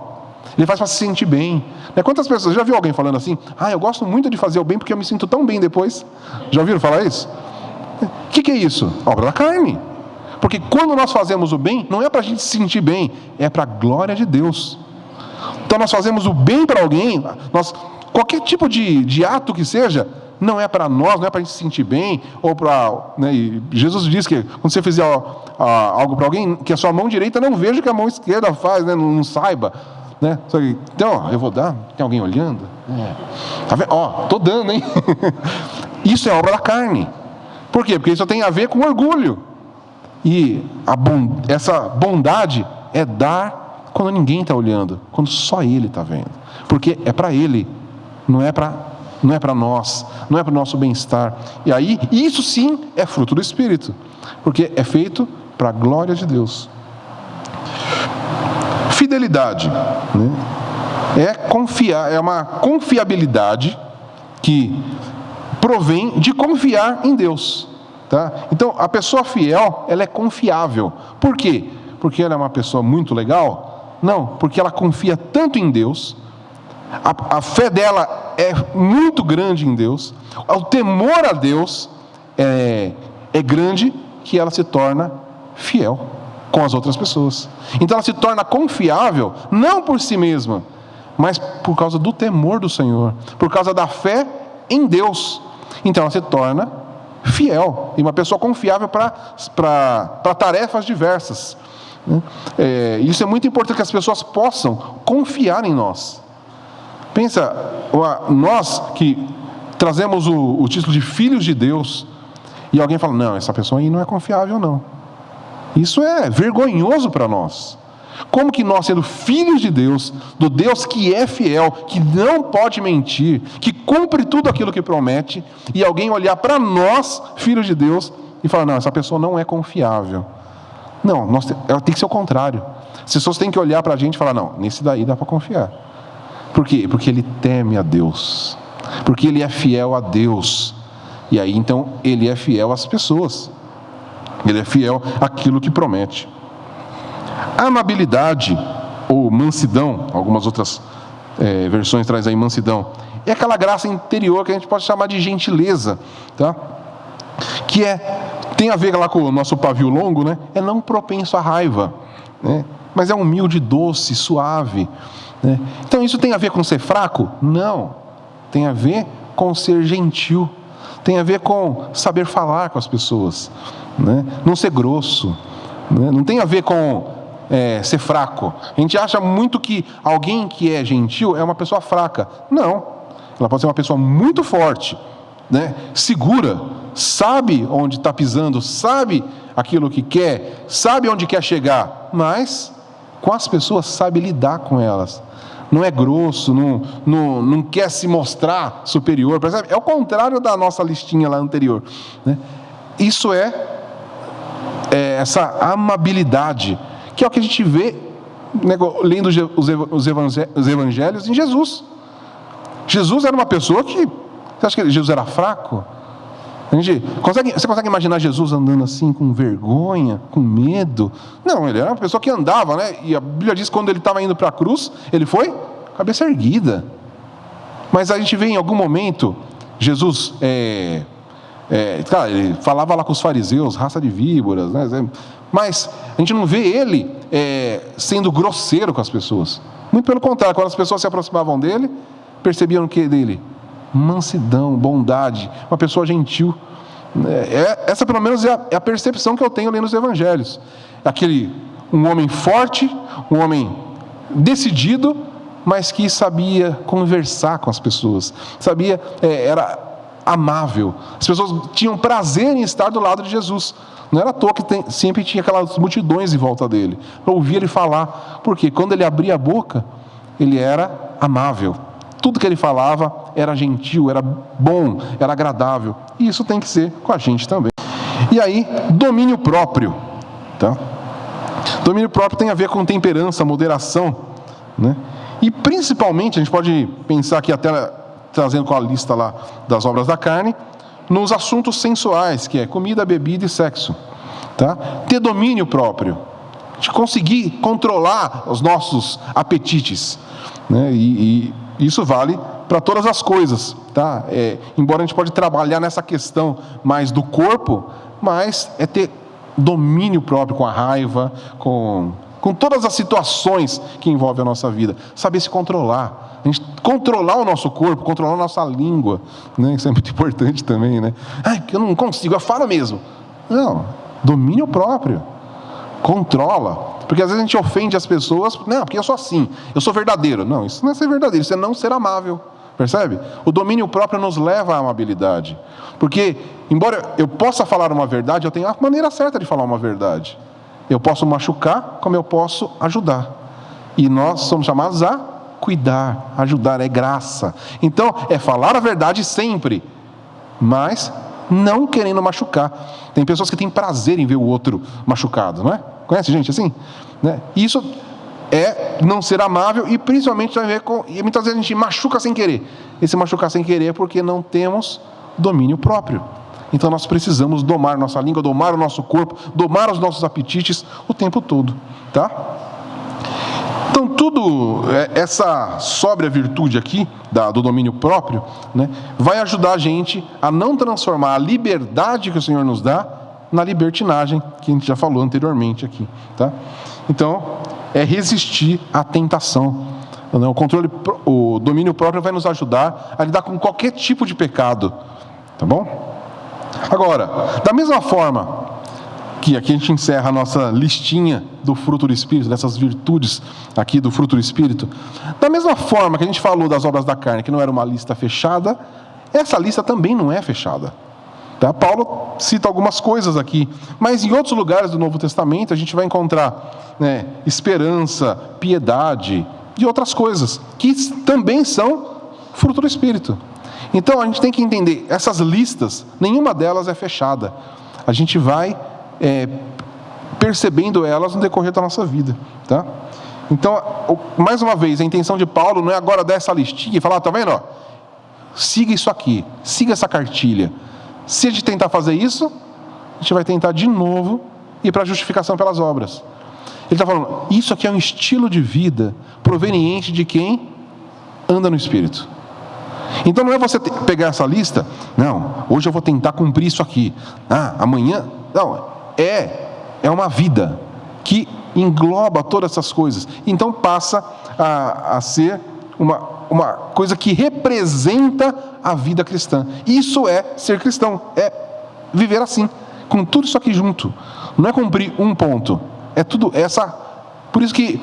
Ele faz para se sentir bem. Quantas pessoas, já viu alguém falando assim? Eu gosto muito de fazer o bem porque eu me sinto tão bem depois. Já ouviram falar isso? O que é isso? Obra da carne. Porque quando nós fazemos o bem, não é para a gente se sentir bem, é para a glória de Deus. Então nós fazemos o bem para alguém, qualquer tipo de ato que seja, não é para nós, não é para a gente se sentir bem, ou para, né, e Jesus diz que quando você fizer algo para alguém, que a sua mão direita não veja o que a mão esquerda faz, né, não saiba. né? Então, eu vou dar, tem alguém olhando? Tá vendo? Tô dando, hein? Isso é obra da carne. Por quê? Porque isso tem a ver com orgulho. E essa bondade é dar quando ninguém está olhando, quando só Ele está vendo. Porque é para Ele, não é para nós, não é para o nosso bem-estar. E aí, isso sim é fruto do Espírito, porque é feito para a glória de Deus. Fidelidade, né? É uma confiabilidade que provém de confiar em Deus, tá? Então, a pessoa fiel, ela é confiável. Por quê? Porque ela é uma pessoa muito legal? Não, porque ela confia tanto em Deus, a fé dela é muito grande em Deus, o temor a Deus é grande, que ela se torna fiel com as outras pessoas. Então ela se torna confiável, não por si mesma, mas por causa do temor do Senhor, por causa da fé em Deus. Então ela se torna fiel, e uma pessoa confiável para tarefas diversas. Isso é muito importante, que as pessoas possam confiar em nós. Pensa, nós que trazemos o título de filhos de Deus, e alguém fala, não, essa pessoa aí não é confiável não. Isso é vergonhoso para nós. Como que nós, sendo filhos de Deus, do Deus que é fiel, que não pode mentir, que cumpre tudo aquilo que promete, e alguém olhar para nós, filhos de Deus, e falar, não, essa pessoa não é confiável. Não, ela tem que ser o contrário. As pessoas têm que olhar para a gente e falar, não, nesse daí dá para confiar. Por quê? Porque ele teme a Deus, porque ele é fiel a Deus, e aí então ele é fiel às pessoas, ele é fiel àquilo que promete. Amabilidade ou mansidão, algumas outras versões traz aí mansidão, é aquela graça interior que a gente pode chamar de gentileza, tá? Que tem a ver lá com o nosso pavio longo, né? É não propenso à raiva, né? Mas é humilde, doce, suave, né? Então isso tem a ver com ser fraco? Não, tem a ver com ser gentil, tem a ver com saber falar com as pessoas, né? Não ser grosso, né? Não tem a ver com ser fraco. A gente acha muito que alguém que é gentil é uma pessoa fraca. Não, ela pode ser uma pessoa muito forte, né? Segura, sabe onde está pisando, sabe aquilo que quer, sabe onde quer chegar, mas com as pessoas sabe lidar com elas. Não é grosso, não quer se mostrar superior, percebe? É o contrário da nossa listinha lá anterior, né? Isso é essa amabilidade, que é o que a gente vê lendo os evangelhos em Jesus. Jesus era uma pessoa que... Você acha que Jesus era fraco? Você consegue imaginar Jesus andando assim com vergonha, com medo? Não, ele era uma pessoa que andava, né? E a Bíblia diz que quando ele estava indo para a cruz, ele foi cabeça erguida. Mas a gente vê em algum momento Jesus, claro, ele falava lá com os fariseus, raça de víboras, né? Mas a gente não vê ele sendo grosseiro com as pessoas. Muito pelo contrário, quando as pessoas se aproximavam dele, percebiam o que dele? Mansidão, bondade, uma pessoa gentil. Essa pelo menos é a percepção que eu tenho lendo os evangelhos. Um homem forte, um homem decidido, mas que sabia conversar com as pessoas, era amável. As pessoas tinham prazer em estar do lado de Jesus. Não era à toa que sempre tinha aquelas multidões em volta dele, para ouvir ele falar, porque quando ele abria a boca, ele era amável. Tudo que ele falava era gentil, era bom, era agradável. E isso tem que ser com a gente também. E aí, domínio próprio, tá? Domínio próprio tem a ver com temperança, moderação, né? E principalmente, a gente pode pensar aqui até trazendo com a lista lá das obras da carne, nos assuntos sensuais, que é comida, bebida e sexo, tá? Ter domínio próprio, de conseguir controlar os nossos apetites, né? E isso vale para todas as coisas, tá? Embora a gente pode trabalhar nessa questão mais do corpo, mas é ter domínio próprio com a raiva, com todas as situações que envolvem a nossa vida, saber se controlar, a gente controlar o nosso corpo, controlar a nossa língua, né? Isso é muito importante também, né? Que eu não consigo, eu falo mesmo. Não, domínio próprio. Controla. Porque às vezes a gente ofende as pessoas, não, porque eu sou assim, eu sou verdadeiro. Não, isso não é ser verdadeiro, isso é não ser amável. Percebe? O domínio próprio nos leva à amabilidade. Porque, embora eu possa falar uma verdade, eu tenho a maneira certa de falar uma verdade. Eu posso machucar, como eu posso ajudar. E nós somos chamados a cuidar, ajudar, é graça. Então, é falar a verdade sempre, mas não querendo machucar. Tem pessoas que têm prazer em ver o outro machucado, não é? Conhece gente assim? Né? Isso é não ser amável e principalmente tem a ver com... E muitas vezes a gente machuca sem querer. Esse machucar sem querer é porque não temos domínio próprio. Então nós precisamos domar nossa língua, domar o nosso corpo, domar os nossos apetites o tempo todo, tá? Então tudo, essa sóbria virtude aqui, do domínio próprio, né, vai ajudar a gente a não transformar a liberdade que o Senhor nos dá na libertinagem, que a gente já falou anteriormente aqui, tá? Então, é resistir à tentação. O domínio próprio vai nos ajudar a lidar com qualquer tipo de pecado, tá bom? Agora, da mesma forma que aqui a gente encerra a nossa listinha do fruto do Espírito, dessas virtudes aqui do fruto do Espírito, da mesma forma que a gente falou das obras da carne, que não era uma lista fechada, essa lista também não é fechada. Tá? Paulo cita algumas coisas aqui, mas em outros lugares do Novo Testamento a gente vai encontrar, né, esperança, piedade e outras coisas, que também são fruto do Espírito. Então a gente tem que entender, essas listas, nenhuma delas é fechada. A gente vai percebendo elas no decorrer da nossa vida. Tá? Então, mais uma vez, a intenção de Paulo não é agora dar essa listinha e falar, tá vendo? Ó, siga isso aqui, siga essa cartilha. Se a gente tentar fazer isso, a gente vai tentar de novo ir para a justificação pelas obras. Ele está falando, isso aqui é um estilo de vida proveniente de quem anda no Espírito. Então não é você pegar essa lista, não, hoje eu vou tentar cumprir isso aqui, amanhã, não, é uma vida que engloba todas essas coisas. Então passa a ser uma coisa que representa a vida cristã. Isso é ser cristão, é viver assim, com tudo isso aqui junto. Não é cumprir um ponto, é tudo essa. Por isso que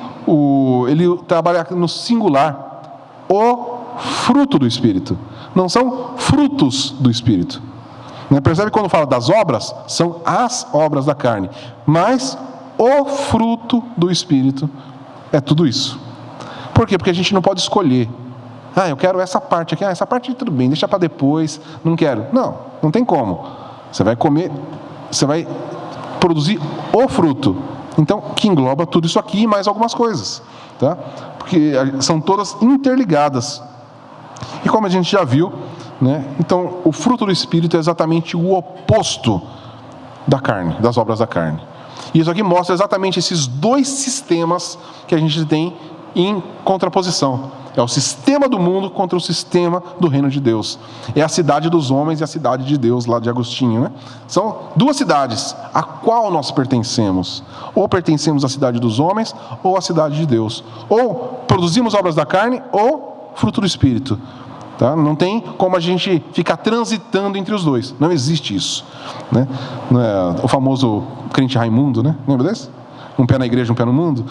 ele trabalha no singular, o fruto do Espírito. Não são frutos do Espírito. Percebe quando fala das obras? São as obras da carne. Mas o fruto do Espírito é tudo isso. Por quê? Porque a gente não pode escolher. Eu quero essa parte aqui. Essa parte tudo bem, deixa para depois. Não quero. Não tem como. Você vai comer, você vai produzir o fruto. Então, que engloba tudo isso aqui e mais algumas coisas. Tá? Porque são todas interligadas. E como a gente já viu, né? Então, o fruto do Espírito é exatamente o oposto da carne, das obras da carne. E isso aqui mostra exatamente esses dois sistemas que a gente tem em contraposição. É o sistema do mundo contra o sistema do reino de Deus. É a cidade dos homens e a cidade de Deus, lá de Agostinho, né? São duas cidades, a qual nós pertencemos. Ou pertencemos à cidade dos homens, ou à cidade de Deus. Ou produzimos obras da carne, ou fruto do Espírito. Tá? Não tem como a gente ficar transitando entre os dois. Não existe isso. Né? O famoso crente Raimundo, né? Lembra desse? Um pé na igreja, um pé no mundo?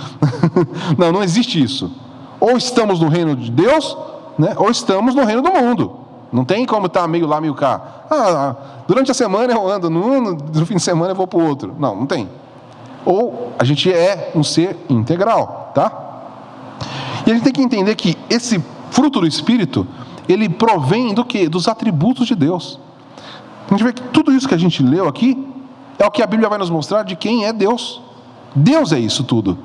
Não existe isso. Ou estamos no reino de Deus, né? Ou estamos no reino do mundo. Não tem como estar meio lá, meio cá. Durante a semana eu ando num, no fim de semana eu vou para o outro. Não tem. Ou a gente é um ser integral. Tá? E a gente tem que entender que esse fruto do Espírito, ele provém do quê? Dos atributos de Deus. A gente vê que tudo isso que a gente leu aqui é o que a Bíblia vai nos mostrar de quem é Deus. Deus é isso tudo.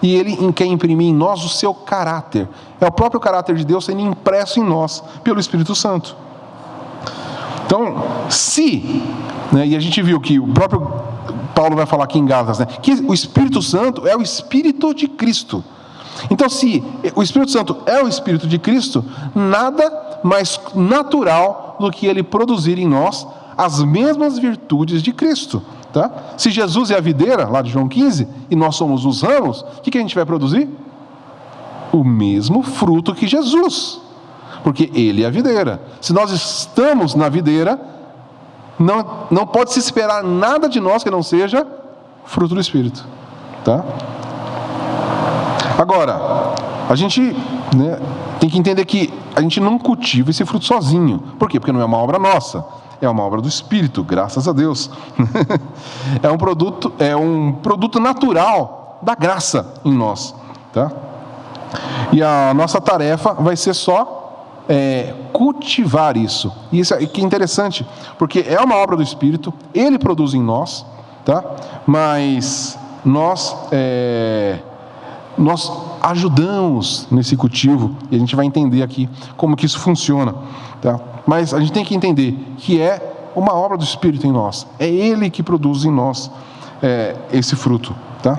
E Ele quer imprimir em nós o seu caráter. É o próprio caráter de Deus sendo impresso em nós pelo Espírito Santo. Então, e a gente viu que o próprio Paulo vai falar aqui em Gálatas, né, que o Espírito Santo é o Espírito de Cristo. Então, se o Espírito Santo é o Espírito de Cristo, nada mais natural do que Ele produzir em nós as mesmas virtudes de Cristo. Tá? Se Jesus é a videira, lá de João 15, e nós somos os ramos, o que a gente vai produzir? O mesmo fruto que Jesus, porque Ele é a videira. Se nós estamos na videira, não pode se esperar nada de nós que não seja fruto do Espírito. tá? Agora, a gente, tem que entender que a gente não cultiva esse fruto sozinho. Por quê? Porque não é uma obra nossa, é uma obra do Espírito, graças a Deus. É um produto natural da graça em nós, tá? E a nossa tarefa vai ser só cultivar isso. E isso que é interessante, porque é uma obra do Espírito, Ele produz em nós, tá? Mas nós ajudamos nesse cultivo, e a gente vai entender aqui como que isso funciona, tá? Mas a gente tem que entender que é uma obra do Espírito em nós, é Ele que produz em nós esse fruto, tá?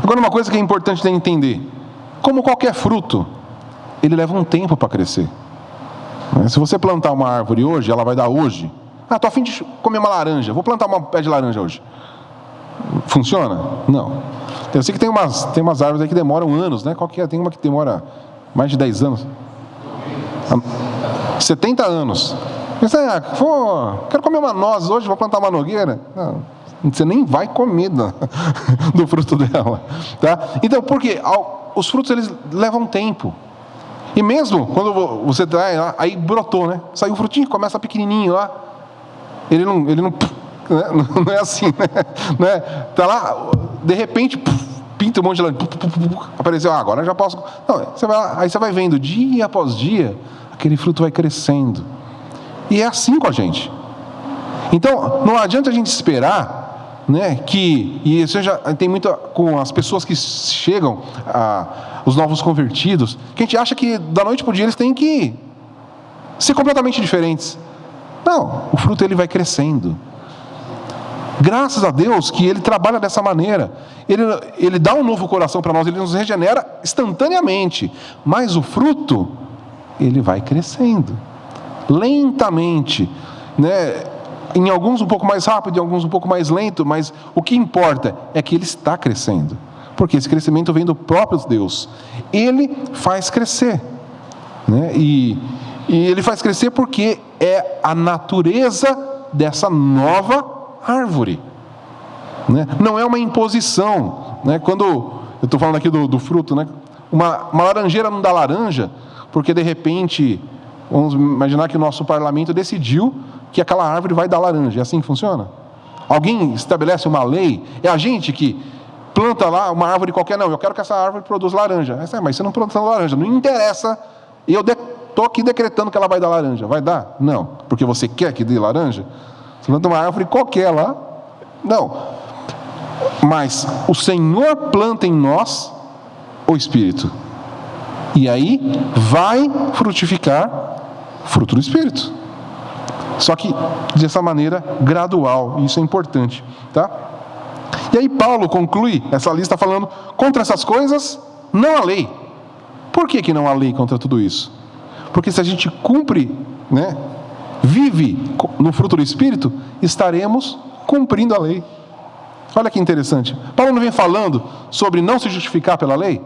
Agora, uma coisa que é importante de entender: como qualquer fruto, ele leva um tempo para crescer. Se você plantar uma árvore hoje, ela vai dar hoje. Estou a fim de comer uma laranja, vou plantar um pé de laranja hoje. Funciona? Não. Eu sei que tem umas árvores aí que demoram anos, né? Qual que é? Tem uma que demora mais de 10 anos. 70 anos. Você, quero comer uma noz hoje, vou plantar uma nogueira. Não, você nem vai comer do fruto dela, tá? Então, por quê? Os frutos, eles levam tempo. E mesmo quando você traz lá, aí brotou, né? Saiu o frutinho, começa pequenininho lá. Ele não não é assim, né? Tá lá, de repente, pinta um monte de laranja, apareceu, agora eu já posso. Não, aí você vai vendo, dia após dia, aquele fruto vai crescendo. E é assim com a gente. Então, não adianta a gente esperar, né, e isso já tem muito com as pessoas que chegam, os novos convertidos, que a gente acha que da noite para o dia eles têm que ser completamente diferentes. Não, o fruto ele vai crescendo. Graças a Deus que Ele trabalha dessa maneira. Ele dá um novo coração para nós, Ele nos regenera instantaneamente. Mas o fruto, ele vai crescendo. Lentamente, né? Em alguns um pouco mais rápido, em alguns um pouco mais lento, mas o que importa é que ele está crescendo. Porque esse crescimento vem do próprio Deus. Ele faz crescer, né? E ele faz crescer porque é a natureza dessa nova árvore, né? Não é uma imposição, né? Quando eu estou falando aqui do fruto, né? Uma laranjeira não dá laranja porque de repente, vamos imaginar que o nosso parlamento decidiu que aquela árvore vai dar laranja. É assim que funciona? Alguém estabelece uma lei? É a gente que planta lá uma árvore qualquer? Não, eu quero que essa árvore produza laranja. Mas você não produz laranja, não interessa. Eu estou aqui decretando que ela vai dar laranja. Vai dar? Não. Porque você quer que dê laranja? Você planta uma árvore qualquer lá? Não. Mas o Senhor planta em nós o Espírito. E aí vai frutificar fruto do Espírito. Só que dessa maneira gradual. Isso é importante, tá? E aí Paulo conclui essa lista falando: contra essas coisas não há lei. Por que não há lei contra tudo isso? Porque se a gente cumpre, né, vive no fruto do Espírito, estaremos cumprindo a lei. Olha que interessante. Paulo não vem falando sobre não se justificar pela lei?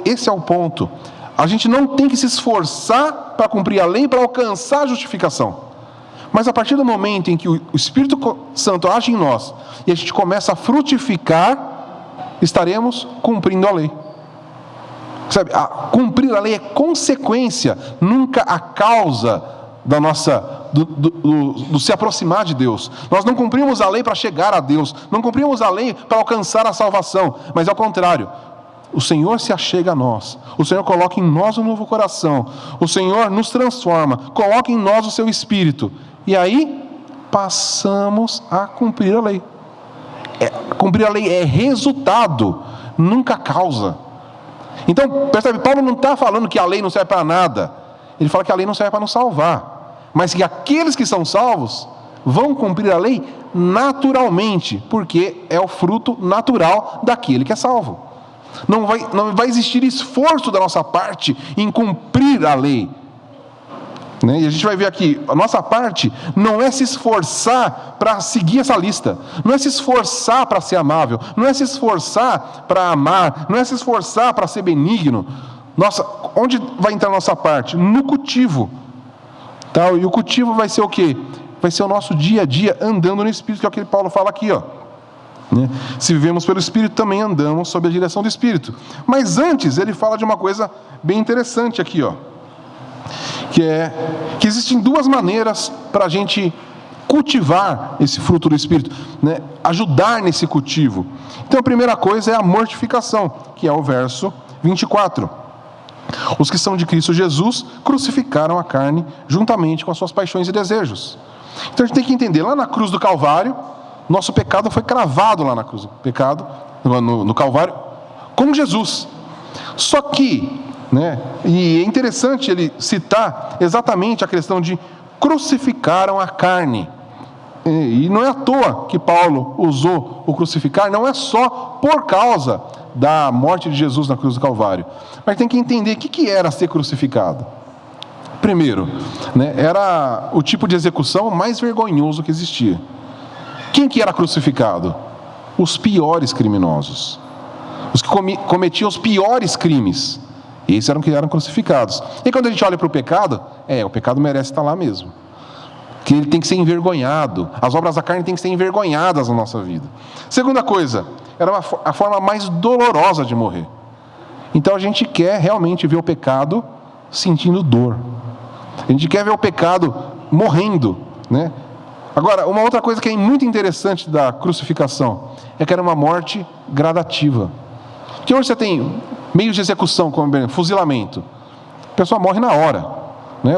Esse é o ponto. A gente não tem que se esforçar para cumprir a lei, para alcançar a justificação. Mas a partir do momento em que o Espírito Santo age em nós e a gente começa a frutificar, estaremos cumprindo a lei. Sabe, cumprir a lei é consequência, nunca a causa da do se aproximar de Deus. Nós não cumprimos a lei para chegar a Deus, não cumprimos a lei para alcançar a salvação, mas ao contrário, o Senhor se achega a nós, o Senhor coloca em nós um novo coração, o Senhor nos transforma, coloca em nós o seu Espírito, e aí passamos a cumprir a lei. Cumprir a lei é resultado, nunca causa. Então, percebe, Paulo não está falando que a lei não serve para nada. Ele fala que a lei não serve para nos salvar, mas que aqueles que são salvos vão cumprir a lei naturalmente, porque é o fruto natural daquele que é salvo. Não vai existir esforço da nossa parte em cumprir a lei, né? E a gente vai ver aqui, a nossa parte não é se esforçar para seguir essa lista, não é se esforçar para ser amável, não é se esforçar para amar, não é se esforçar para ser benigno. Onde vai entrar a nossa parte? No cultivo, tá? E o cultivo vai ser o quê? Vai ser o nosso dia a dia andando no Espírito, que é o que Paulo fala aqui, ó. né? Se vivemos pelo Espírito, também andamos sob a direção do Espírito. Mas antes, ele fala de uma coisa bem interessante aqui, ó, que existem duas maneiras para a gente cultivar esse fruto do Espírito, né? Ajudar nesse cultivo. Então, a primeira coisa é a mortificação, que é o verso 24. Os que são de Cristo Jesus crucificaram a carne juntamente com as suas paixões e desejos. Então a gente tem que entender, lá na cruz do Calvário, nosso pecado foi cravado lá na cruz, pecado no Calvário, como Jesus. Só que, né, e é interessante ele citar exatamente a questão de crucificaram a carne. E não é à toa que Paulo usou o crucificar, não é só por causa da morte de Jesus na cruz do Calvário, mas tem que entender o que era ser crucificado. Primeiro, né, era o tipo de execução mais vergonhoso que existia. Quem que era crucificado? Os piores criminosos, os que cometiam os piores crimes. Esses eram que eram crucificados. E quando a gente olha para o pecado, o pecado merece estar lá mesmo, que ele tem que ser envergonhado. As obras da carne têm que ser envergonhadas na nossa vida. Segunda coisa, era a forma mais dolorosa de morrer. Então a gente quer realmente ver o pecado sentindo dor. A gente quer ver o pecado morrendo, né? Agora, uma outra coisa que é muito interessante da crucificação é que era uma morte gradativa. Porque hoje você tem meios de execução, como fuzilamento. A pessoa morre na hora, né?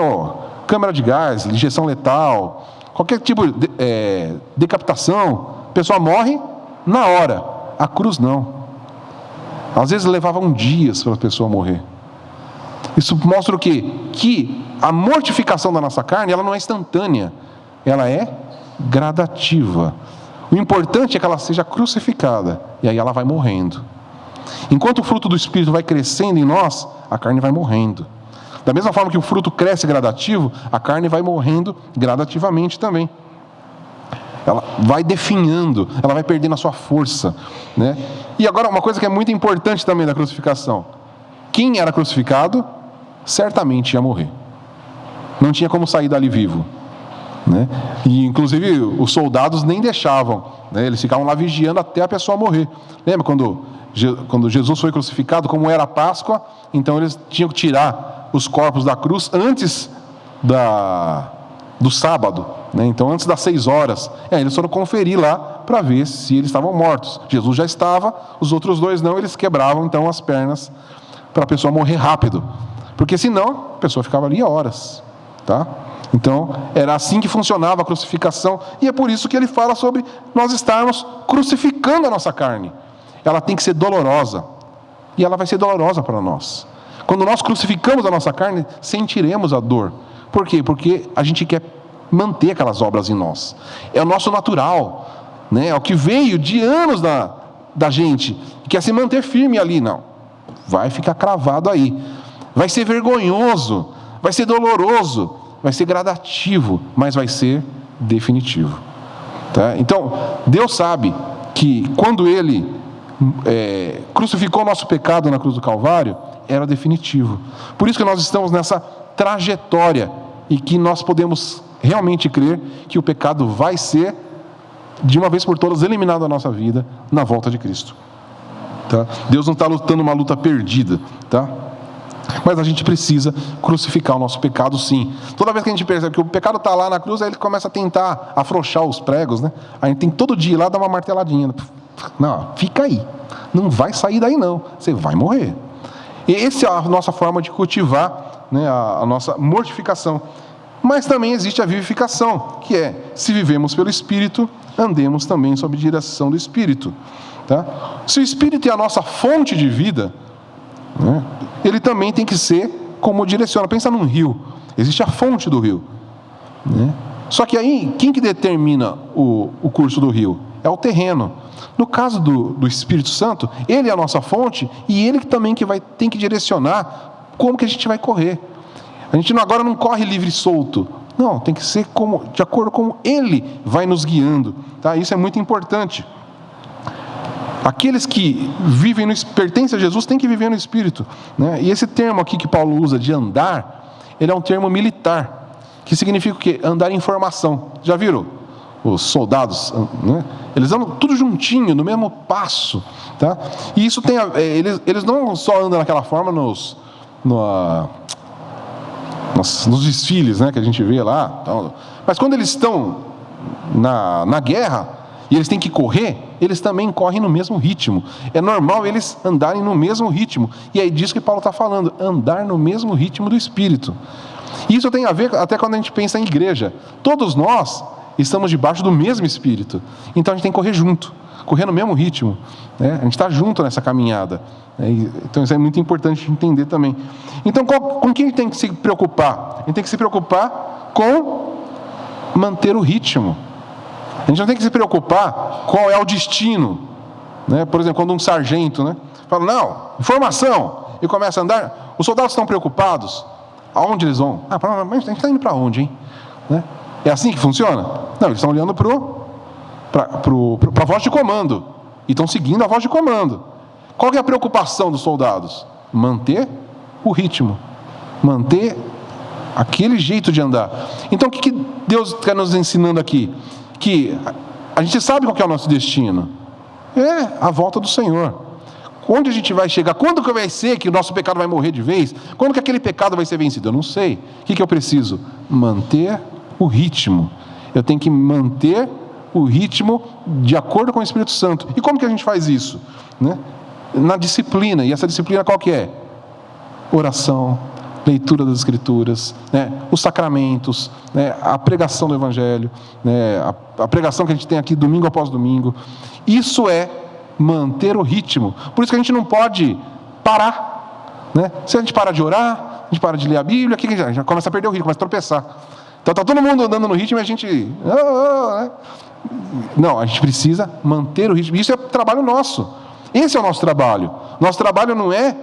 Câmara de gás, injeção letal, qualquer tipo de decapitação, a pessoa morre na hora. A cruz não. Às vezes levavam dias para a pessoa morrer. Isso mostra o quê? Que a mortificação da nossa carne, ela não é instantânea, ela é gradativa. O importante é que ela seja crucificada, e aí ela vai morrendo. Enquanto o fruto do Espírito vai crescendo em nós, a carne vai morrendo. Da mesma forma que o fruto cresce gradativo, a carne vai morrendo gradativamente também. Ela vai definhando, ela vai perdendo a sua força, né? E agora, uma coisa que é muito importante também da crucificação: quem era crucificado, certamente ia morrer. Não tinha como sair dali vivo, né? E inclusive os soldados nem deixavam, né? Eles ficavam lá vigiando até a pessoa morrer. Lembra quando Jesus foi crucificado, como era a Páscoa, então eles tinham que tirar os corpos da cruz antes do sábado, né? Então antes das 6 horas, eles foram conferir lá para ver se eles estavam mortos. Jesus já estava, os outros dois não, eles quebravam então as pernas para a pessoa morrer rápido, porque senão a pessoa ficava ali horas, tá? Então era assim que funcionava a crucificação, e é por isso que ele fala sobre nós estarmos crucificando a nossa carne. Ela tem que ser dolorosa, e ela vai ser dolorosa para nós. Quando nós crucificamos a nossa carne, sentiremos a dor. Por quê? Porque a gente quer manter aquelas obras em nós. É o nosso natural, né? É o que veio de anos da gente, e quer se manter firme ali. Não, vai ficar cravado aí. Vai ser vergonhoso, vai ser doloroso, vai ser gradativo, mas vai ser definitivo, tá? Então, Deus sabe que quando Ele crucificou o nosso pecado na cruz do Calvário, era definitivo. Por isso que nós estamos nessa trajetória e que nós podemos realmente crer que o pecado vai ser, de uma vez por todas, eliminado da nossa vida na volta de Cristo, tá? Deus não está lutando uma luta perdida, tá? Mas a gente precisa crucificar o nosso pecado, sim. Toda vez que a gente percebe que o pecado está lá na cruz, aí ele começa a tentar afrouxar os pregos, né? A gente tem que todo dia ir lá dar uma marteladinha. Não, fica aí, não vai sair daí não, você vai morrer. E essa é a nossa forma de cultivar, né, a nossa mortificação. Mas também existe a vivificação, que é: se vivemos pelo Espírito, andemos também sob direção do Espírito, tá? Se o Espírito é a nossa fonte de vida, né, ele também tem que ser como direciona. Pensa num rio, existe a fonte do rio, né? Só que aí, quem que determina o curso do rio? É o terreno. No caso do Espírito Santo, ele é a nossa fonte, e ele também tem que direcionar como que a gente vai correr. A gente agora não corre livre e solto. Não, tem que ser de acordo com como ele vai nos guiando, tá? Isso é muito importante. Aqueles que pertencem a Jesus têm que viver no Espírito, né? E esse termo aqui que Paulo usa de andar, ele é um termo militar, que significa o quê? Andar em formação. Já viram? os soldados, né? Eles andam tudo juntinho, no mesmo passo, tá? E isso tem eles não só andam daquela forma nos desfiles, né, que a gente vê lá, mas quando eles estão na guerra e eles têm que correr, eles também correm no mesmo ritmo. É normal eles andarem no mesmo ritmo. E é disso que Paulo está falando, andar no mesmo ritmo do Espírito. E isso tem a ver até quando a gente pensa em igreja. Todos nós estamos debaixo do mesmo Espírito. Então a gente tem que correr junto, correr no mesmo ritmo, né? A gente está junto nessa caminhada. Então isso é muito importante entender também. Então com quem a gente tem que se preocupar? A gente tem que se preocupar com manter o ritmo. A gente não tem que se preocupar qual é o destino, né? Por exemplo, quando um sargento, né, fala, não, informação, e começa a andar, os soldados estão preocupados, aonde eles vão? Mas a gente está indo para onde, hein? Né? É assim que funciona? Não, eles estão olhando para a voz de comando, e estão seguindo a voz de comando. Qual que é a preocupação dos soldados? Manter o ritmo, manter aquele jeito de andar. Então o que Deus está nos ensinando aqui? Que a gente sabe qual que é o nosso destino. É a volta do Senhor. Onde a gente vai chegar? Quando que vai ser que o nosso pecado vai morrer de vez? Quando que aquele pecado vai ser vencido? Eu não sei. O que eu preciso? Manter o ritmo. Eu tenho que manter o ritmo de acordo com o Espírito Santo. E como que a gente faz isso? Né? Na disciplina. E essa disciplina qual que é? Oração, leitura das Escrituras, né, os sacramentos, né, a pregação do Evangelho, né, a pregação que a gente tem aqui domingo após domingo. Isso é manter o ritmo. Por isso que a gente não pode parar, né? Se a gente parar de orar, a gente para de ler a Bíblia, o que a gente já começa a perder o ritmo, começa a tropeçar. Então está todo mundo andando no ritmo e a gente... né? Não, a gente precisa manter o ritmo. Isso é trabalho nosso. Esse é o nosso trabalho. Nosso trabalho não é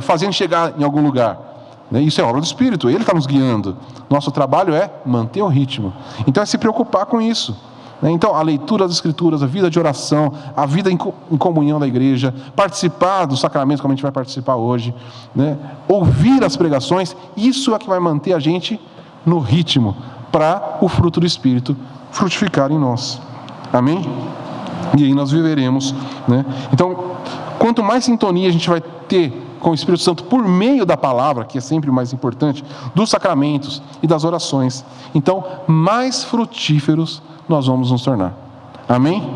fazendo chegar em algum lugar. Isso é obra do Espírito, Ele está nos guiando. Nosso trabalho é manter o ritmo. Então é se preocupar com isso. Então a leitura das Escrituras, a vida de oração, a vida em comunhão da igreja, participar dos sacramentos como a gente vai participar hoje, né? Ouvir as pregações, isso é que vai manter a gente no ritmo para o fruto do Espírito frutificar em nós. Amém? E aí nós viveremos, né? Então, quanto mais sintonia a gente vai ter com o Espírito Santo por meio da palavra, que é sempre o mais importante, dos sacramentos e das orações, então mais frutíferos nós vamos nos tornar. Amém?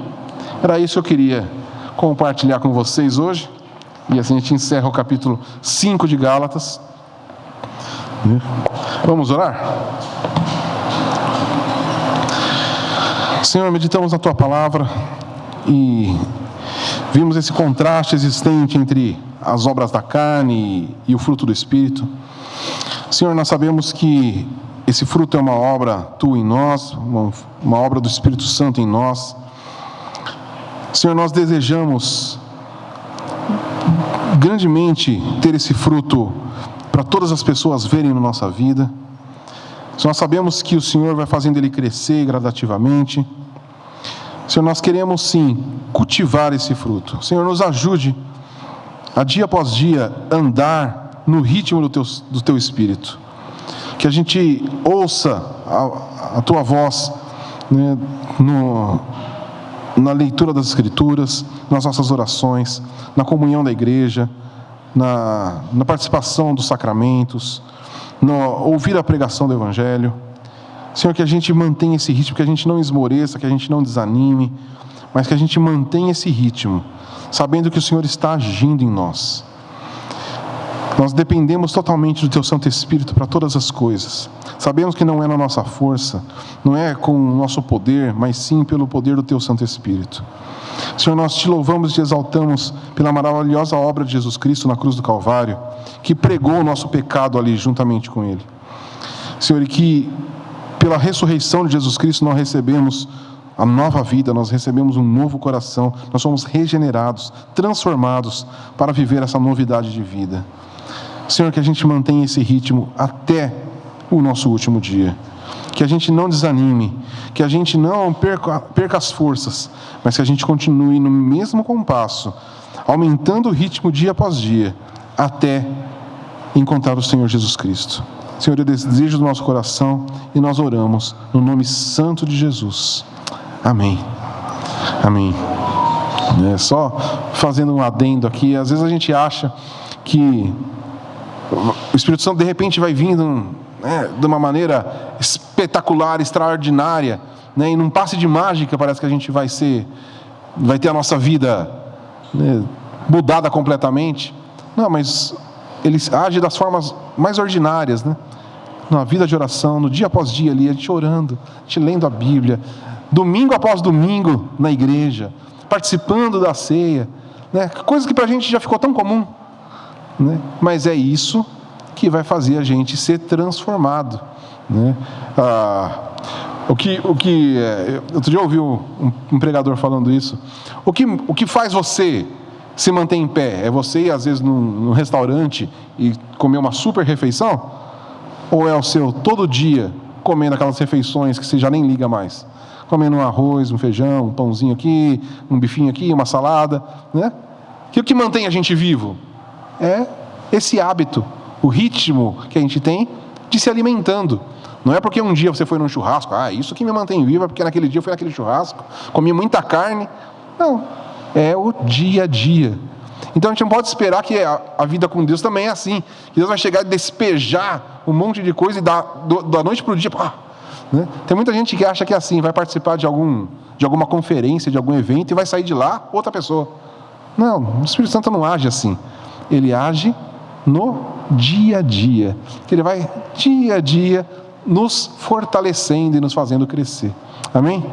Era isso que eu queria compartilhar com vocês hoje, e assim a gente encerra o capítulo 5 de Gálatas. Vamos orar? Senhor, meditamos na Tua palavra e vimos esse contraste existente entre as obras da carne e o fruto do Espírito. Senhor, nós sabemos que esse fruto é uma obra Tua em nós, uma obra do Espírito Santo em nós. Senhor, nós desejamos grandemente ter esse fruto para todas as pessoas verem na nossa vida. Nós sabemos que o Senhor vai fazendo ele crescer gradativamente. Senhor, nós queremos sim cultivar esse fruto. Senhor, nos ajude a dia após dia andar no ritmo do Teu Espírito. Que a gente ouça a Tua voz, né, na leitura das Escrituras, nas nossas orações, na comunhão da igreja, na participação dos sacramentos, no ouvir a pregação do Evangelho. Senhor, que a gente mantenha esse ritmo, que a gente não esmoreça, que a gente não desanime, mas que a gente mantenha esse ritmo, sabendo que o Senhor está agindo em nós. Nós dependemos totalmente do Teu Santo Espírito para todas as coisas. Sabemos que não é na nossa força, não é com o nosso poder, mas sim pelo poder do Teu Santo Espírito. Senhor, nós Te louvamos e Te exaltamos pela maravilhosa obra de Jesus Cristo na cruz do Calvário, que pregou o nosso pecado ali juntamente com Ele. Senhor, e que pela ressurreição de Jesus Cristo nós recebemos a nova vida, nós recebemos um novo coração, nós somos regenerados, transformados para viver essa novidade de vida. Senhor, que a gente mantenha esse ritmo até o nosso último dia. Que a gente não desanime, que a gente não perca as forças, mas que a gente continue no mesmo compasso, aumentando o ritmo dia após dia, até encontrar o Senhor Jesus Cristo. Senhor, eu desejo do nosso coração e nós oramos no nome santo de Jesus. Amém. Amém. Só fazendo um adendo aqui, às vezes a gente acha que o Espírito Santo de repente vai vindo de uma maneira espetacular, extraordinária, e num passe de mágica parece que a gente vai ter a nossa vida mudada completamente. Não, mas ele age das formas mais ordinárias, na vida de oração, no dia após dia ali, a gente orando, a gente lendo a Bíblia, domingo após domingo na igreja, participando da ceia, coisa que para a gente já ficou tão comum, mas é isso que vai fazer a gente ser transformado. Outro dia eu ouvi um pregador falando isso. O que faz você se manter em pé? É você ir às vezes num restaurante e comer uma super refeição? Ou é o seu todo dia comendo aquelas refeições que você já nem liga mais? Comendo um arroz, um feijão, um pãozinho aqui, um bifinho aqui, uma salada, Que o que mantém a gente vivo é esse hábito, o ritmo que a gente tem de se alimentando. Não é porque um dia você foi num churrasco, isso que me mantém vivo, é porque naquele dia eu fui naquele churrasco, comi muita carne. Não, é o dia a dia. Então a gente não pode esperar que a vida com Deus também é assim, que Deus vai chegar e despejar um monte de coisa e da noite para o dia, Tem muita gente que acha que é assim, vai participar de alguma conferência, de algum evento e vai sair de lá outra pessoa. Não, o Espírito Santo não age assim. Ele age no dia a dia, que ele vai dia a dia nos fortalecendo e nos fazendo crescer. Amém?